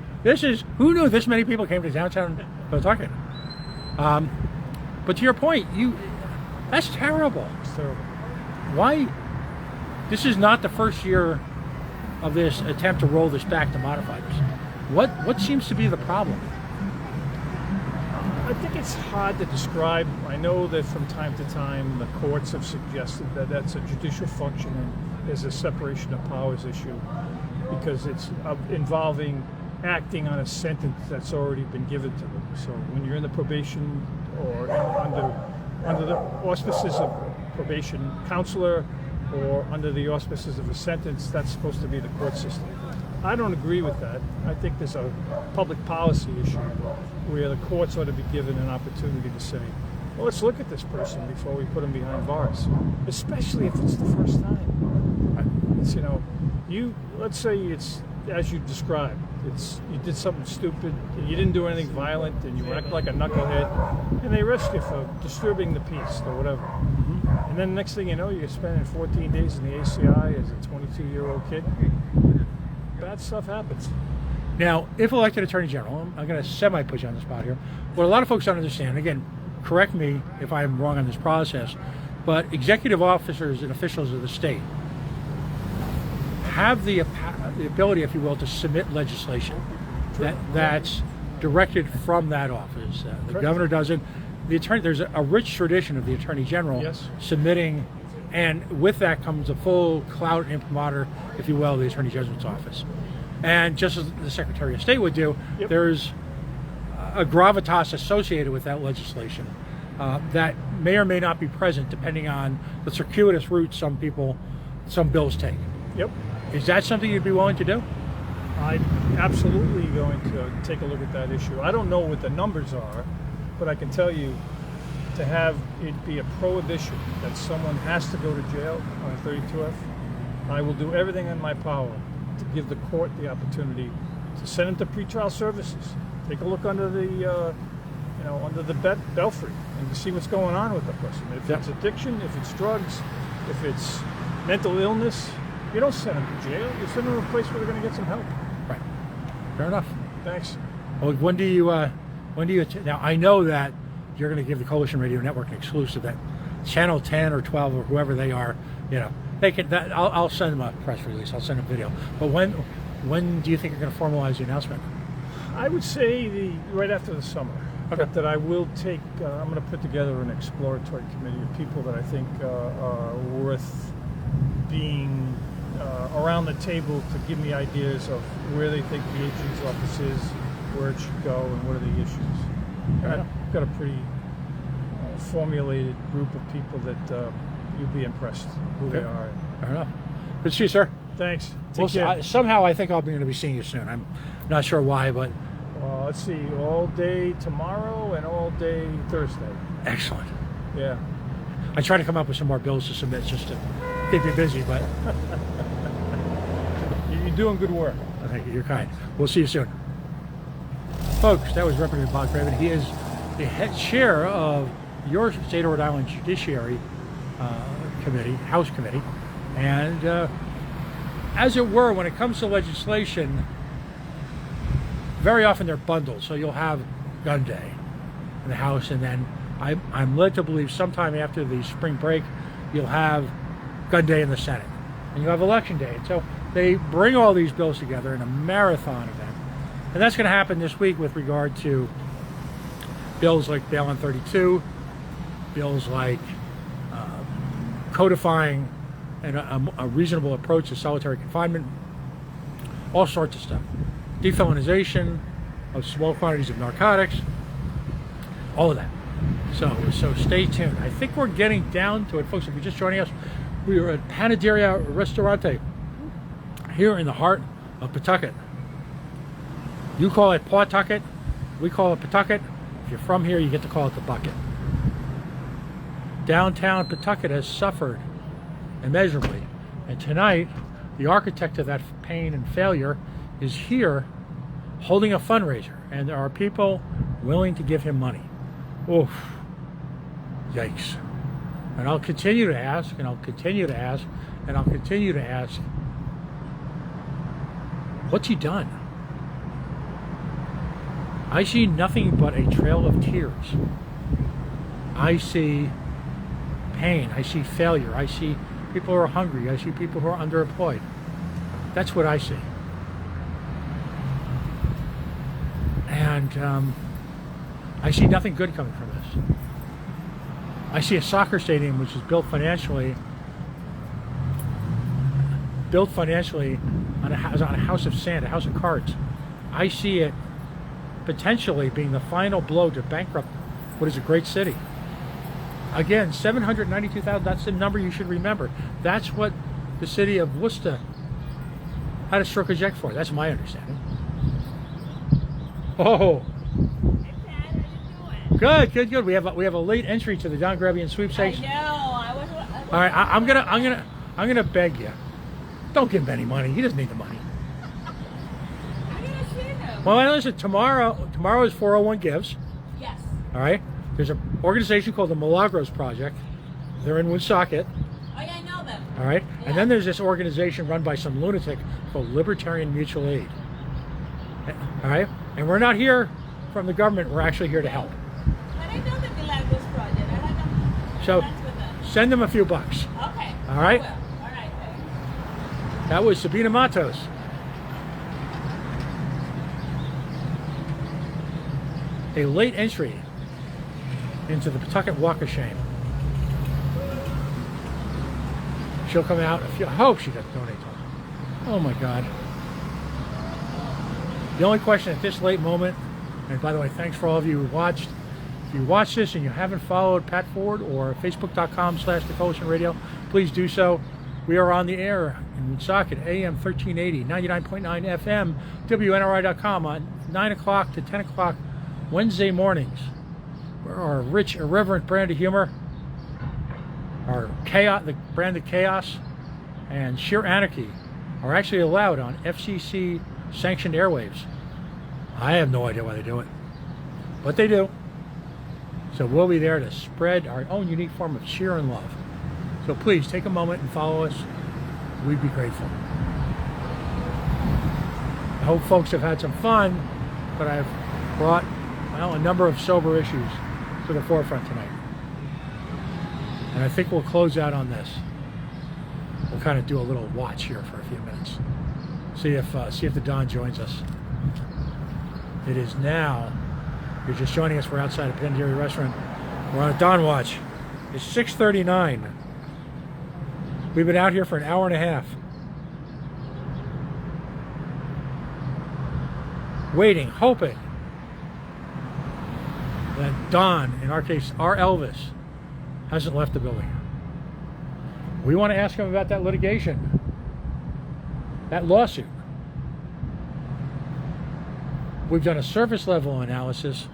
Who knew this many people came to downtown Pawtucket? But to your point, that's terrible. It's terrible. Why? this is not the first year of this attempt to roll this back to modify this. What seems to be the problem? I think it's hard to describe. I know that from time to time the courts have suggested that that's a judicial function and there's a separation of powers issue because it's involving acting on a sentence that's already been given to them. So when you're in the probation or under the auspices of probation counselor or under the auspices of a sentence, that's supposed to be the court system. I don't agree with that. I think there's a public policy issue where the courts ought to be given an opportunity to say, well, let's look at this person before we put them behind bars, especially if it's the first time. It's, let's say it's as you described. You did something stupid, and you didn't do anything violent, and you act like a knucklehead, and they arrest you for disturbing the peace or whatever. Mm-hmm. And then next thing you know, you're spending 14 days in the ACI as a 22-year-old kid. Bad stuff happens. Now, if elected Attorney General, I'm going to semi-put you on the spot here. What a lot of folks don't understand, again, correct me if I'm wrong on this process, but executive officers and officials of the state have the ability, if you will, to submit legislation that's directed from that office. The governor doesn't. The attorney, there's a rich tradition of the Attorney General submitting, and with that comes a full clout imprimatur, if you will, of the Attorney General's office. And just as the Secretary of State would do, there's a gravitas associated with that legislation that may or may not be present depending on the circuitous route some bills take. Yep. Is that something you'd be willing to do? I'm absolutely going to take a look at that issue. I don't know what the numbers are, but I can tell you to have it be a prohibition that someone has to go to jail on a 32F, I will do everything in my power to give the court the opportunity to send them to pretrial services. Take a look under the, under the belfry and to see what's going on with the person. If it's addiction, if it's drugs, if it's mental illness, you don't send them to jail. You send them to a place where they're going to get some help. Right. Fair enough. Thanks. Well, when do you now I know that you're going to give the Coalition Radio Network an exclusive that Channel 10 or 12 or whoever they are, they can. I'll send them a press release. I'll send them a video. But when do you think you're going to formalize the announcement? I would say right after the summer. Okay. But that I will take. I'm going to put together an exploratory committee of people that I think are worth being around the table to give me ideas of where they think the AG's office is, where it should go, and what are the issues. I've got a pretty formulated group of people that you'll be impressed who they are. Fair enough. Good to see you, sir. Thanks. Take care. Somehow I think I'll be going to be seeing you soon. I'm not sure why, but... let's see, all day tomorrow and all day Thursday. Excellent. Yeah. I try to come up with some more bills to submit just to keep you busy, but... You're doing good work. Thank you. You're kind. We'll see you soon. Folks, that was Representative Bob Grebien. He is the head chair of your State of Rhode Island Judiciary Committee, House Committee. And as it were, when it comes to legislation, very often they're bundled. So you'll have Gun Day in the House, and then I'm led to believe sometime after the spring break, you'll have Gun Day in the Senate. And you have Election Day. And so they bring all these bills together in a marathon event. And that's going to happen this week with regard to bills like Bail on 32, bills like codifying a reasonable approach to solitary confinement, all sorts of stuff. Defelonization of small quantities of narcotics, all of that. So stay tuned. I think we're getting down to it, folks. If you're just joining us, we are at Panaderia Ristorante here in the heart of Pawtucket. You call it Pawtucket, we call it Pawtucket. If you're from here, you get to call it the Bucket. Downtown Pawtucket has suffered immeasurably, and tonight the architect of that pain and failure is here holding a fundraiser, and there are people willing to give him money. Oof. Yikes. And I'll continue to ask, and I'll continue to ask, and I'll continue to ask, what's he done? I see nothing but a trail of tears. I see pain. I see failure. I see people who are hungry. I see people who are underemployed. That's what I see. And I see nothing good coming from this. I see a soccer stadium which is built financially on a house of sand, a house of cards. I see it potentially being the final blow to bankrupt what is a great city. Again, 792,000, that's the number you should remember. That's what the city of Worcester had to stroke a check for. That's my understanding. Oh. Good. We have a late entry to the Don Grebien sweepstakes. I know. I was. All right, I'm gonna beg you. Don't give him any money. He doesn't need the money. I'm gonna see him. Well, listen. Tomorrow is 401 Gives. Yes. All right. There's an organization called the Milagros Project. They're in Woonsocket. Oh yeah, I know them. All right. Yeah. And then there's this organization run by some lunatic called Libertarian Mutual Aid. All right. And we're not here from the government. We're actually here to help. But I know the Milagros Project. I had them. So That's with them. send them a few bucks. Okay. All right. I will. All right. Thanks. That was Sabina Matos. A late entry into the Pawtucket Walk of Shame. She'll come out. I hope she doesn't donate to them. Oh my God. The only question at this late moment, and by the way, thanks for all of you who watched. If you watch this and you haven't followed Pat Ford or Facebook.com/DeColson Radio, please do so. We are on the air in Woonsocket, AM 1380, 99.9 FM, WNRI.com on 9 o'clock to 10 o'clock Wednesday mornings. Where our rich, irreverent brand of humor, our chaos, the brand of chaos, and sheer anarchy are actually allowed on FCC sanctioned airwaves. I have no idea why they do it, but they do. So we'll be there to spread our own unique form of cheer and love. So please take a moment and follow us. We'd be grateful. I hope folks have had some fun, but I've brought, well, a number of sober issues to the forefront tonight. And I think we'll close out on this. We'll kind of do a little watch here for a few minutes. See if the Don joins us. It is now, you're just joining us, we're outside a Pandiri restaurant. We're on a Don watch. It's 6:39. We've been out here for an hour and a half. Waiting, hoping that Don, in our case, our Elvis, hasn't left the building. We want to ask him about that litigation, that lawsuit. We've done a surface level analysis.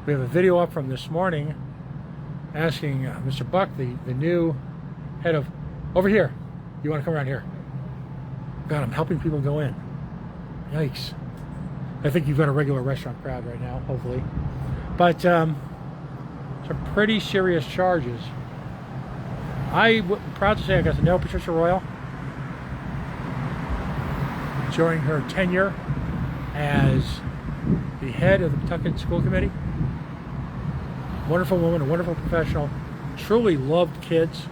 We have a video up from this morning asking Mr. Buck, the new head of, over here, you want to come around here? God, I'm helping people go in. Yikes. I think you've got a regular restaurant crowd right now, hopefully. But some pretty serious charges. I'm proud to say I got to know Patricia Royal during her tenure as the head of the Pawtucket School Committee. Wonderful woman, a wonderful professional, truly loved kids,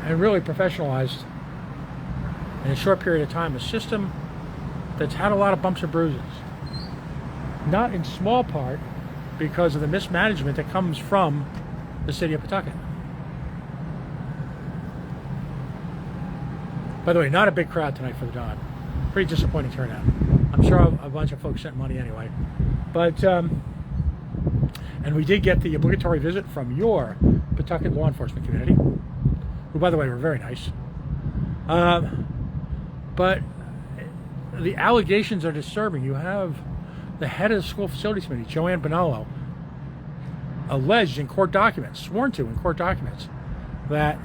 and really professionalized in a short period of time a system that's had a lot of bumps and bruises. Not in small part because of the mismanagement that comes from the city of Pawtucket. By the way, not a big crowd tonight for the Don. Pretty disappointing turnout. I'm sure a bunch of folks sent money anyway. But, and we did get the obligatory visit from your Pawtucket law enforcement community, who, by the way, were very nice. But the allegations are disturbing. You have the head of the school facilities committee, Joanne Bonallo, alleged in court documents, sworn to in court documents, that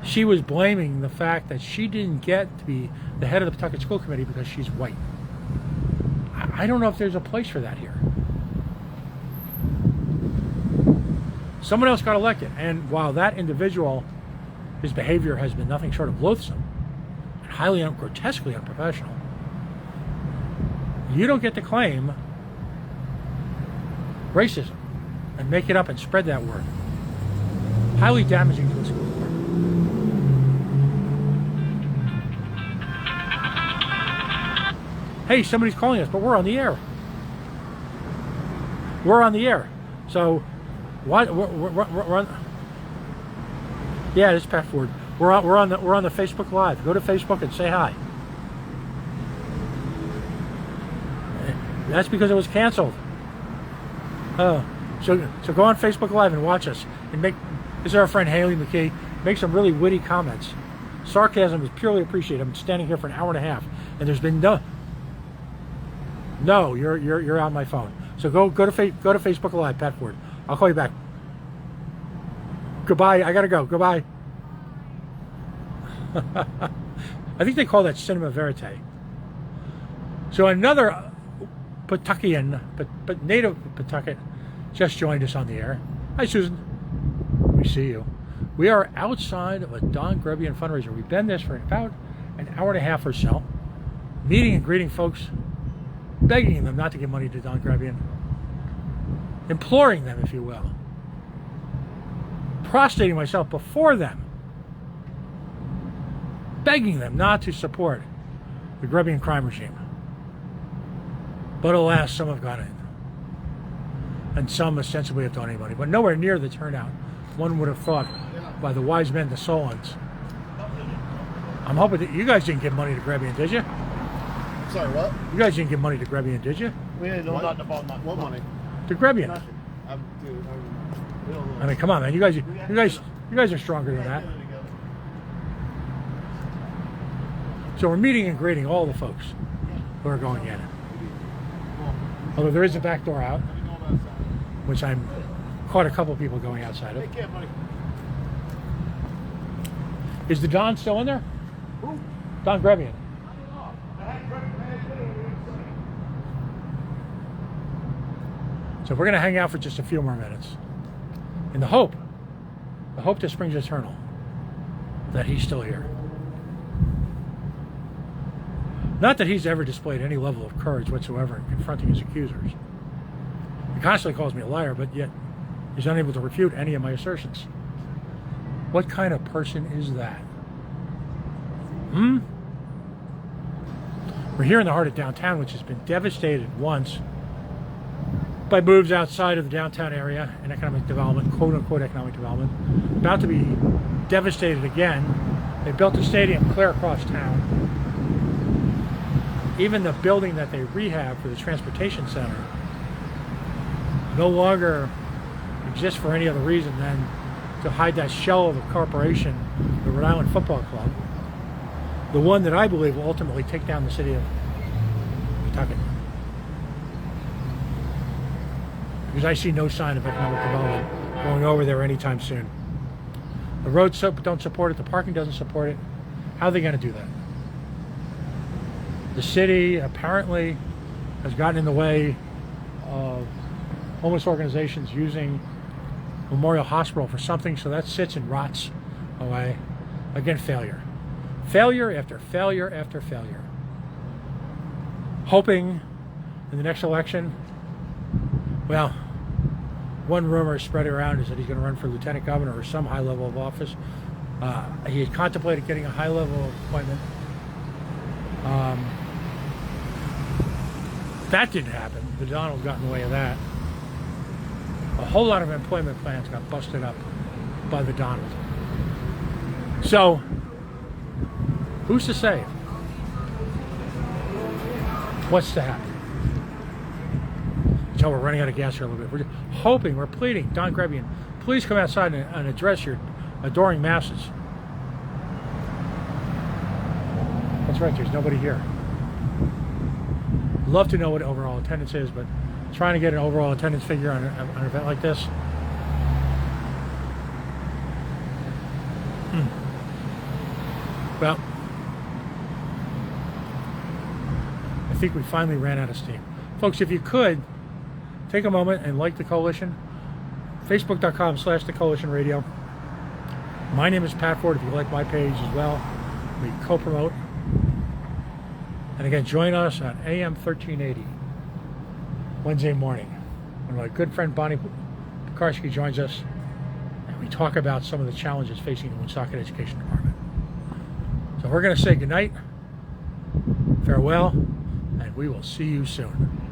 she was blaming the fact that she didn't get to be the head of the Pawtucket School Committee because she's white. I don't know if there's a place for that here. Someone else got elected, and while that individual, his behavior has been nothing short of loathsome and highly grotesquely unprofessional, you don't get to claim racism and make it up and spread that word. Highly damaging to the school board. hey, somebody's calling us, but we're on the air. We're on the air. So, what? We're on. Yeah, it's Pat Ford. We're on the Facebook Live. Go to Facebook and say hi. That's because it was canceled. So go on Facebook Live and watch us. And this is our friend Haley McKee. Make some really witty comments. Sarcasm is purely appreciated. I'm standing here for an hour and a half, and there's been no. You're on my phone. So go to Facebook Live, Pat Ford. I'll call you back. Goodbye. I gotta go. Goodbye. I think they call that cinema verite. So another Pawtuckian, but native Pawtucket, just joined us on the air. Hi, Susan. We see you. We are outside of a Don Grebien fundraiser. We've been there for about an hour and a half or so, meeting and greeting folks, begging them not to give money to Don Grebien, imploring them, if you will, prostrating myself before them, begging them not to support the Grebien crime regime. But alas, some have gone in. And some ostensibly have donated money, but nowhere near the turnout one would have thought by the wise men, the Solons. I'm hoping that you guys didn't give money to Grebien, did you? Sorry, what? You guys didn't give money to Grebien, did you? We didn't know nothing about that. What money? To Grebien. Dude, we don't know. I mean, come on, man. You guys are stronger than that. So we're meeting and greeting all the folks who are going in. Although there is a back door out, which I'm caught a couple people going outside of. Take care, buddy. Is the Don still in there? Who? Don Grebien. So we're going to hang out for just a few more minutes. In the hope that springs eternal, that he's still here. Not that he's ever displayed any level of courage whatsoever in confronting his accusers. He constantly calls me a liar, but yet he's unable to refute any of my assertions. What kind of person is that? We're here in the heart of downtown, which has been devastated once by moves outside of the downtown area and economic development, quote-unquote economic development, about to be devastated again. They built a stadium clear across town. Even the building that they rehab for the transportation center no longer exists for any other reason than to hide that shell of a corporation, the Rhode Island Football Club, the one that I believe will ultimately take down the city of Pawtucket. Because I see no sign of economic development going over there anytime soon. The roads don't support it, the parking doesn't support it. How are they going to do that? The city apparently has gotten in the way of homeless organizations using Memorial Hospital for something, so that sits and rots away. Again, failure. Failure after failure after failure. Hoping in the next election, well, one rumor spread around is that he's going to run for lieutenant governor or some high level of office. He had contemplated getting a high level appointment. That didn't happen. The Donald got in the way of that. A whole lot of employment plans got busted up by the Donald. So, who's to say? What's to happen? So we're running out of gas here a little bit. We're just hoping, we're pleading, Don Grebien, please come outside and address your adoring masses. That's right, there's nobody here. Love to know what overall attendance is, but trying to get an overall attendance figure on an event like this. Well, I think we finally ran out of steam. Folks, if you could, take a moment and like the Coalition. Facebook.com/The Coalition Radio. My name is Pat Ford. If you like my page as well, we co-promote. And again, join us on AM 1380 Wednesday morning when my good friend Bonnie Pekarsky joins us and we talk about some of the challenges facing the Woonsocket Education Department. So we're going to say goodnight, farewell, and and we will see you soon.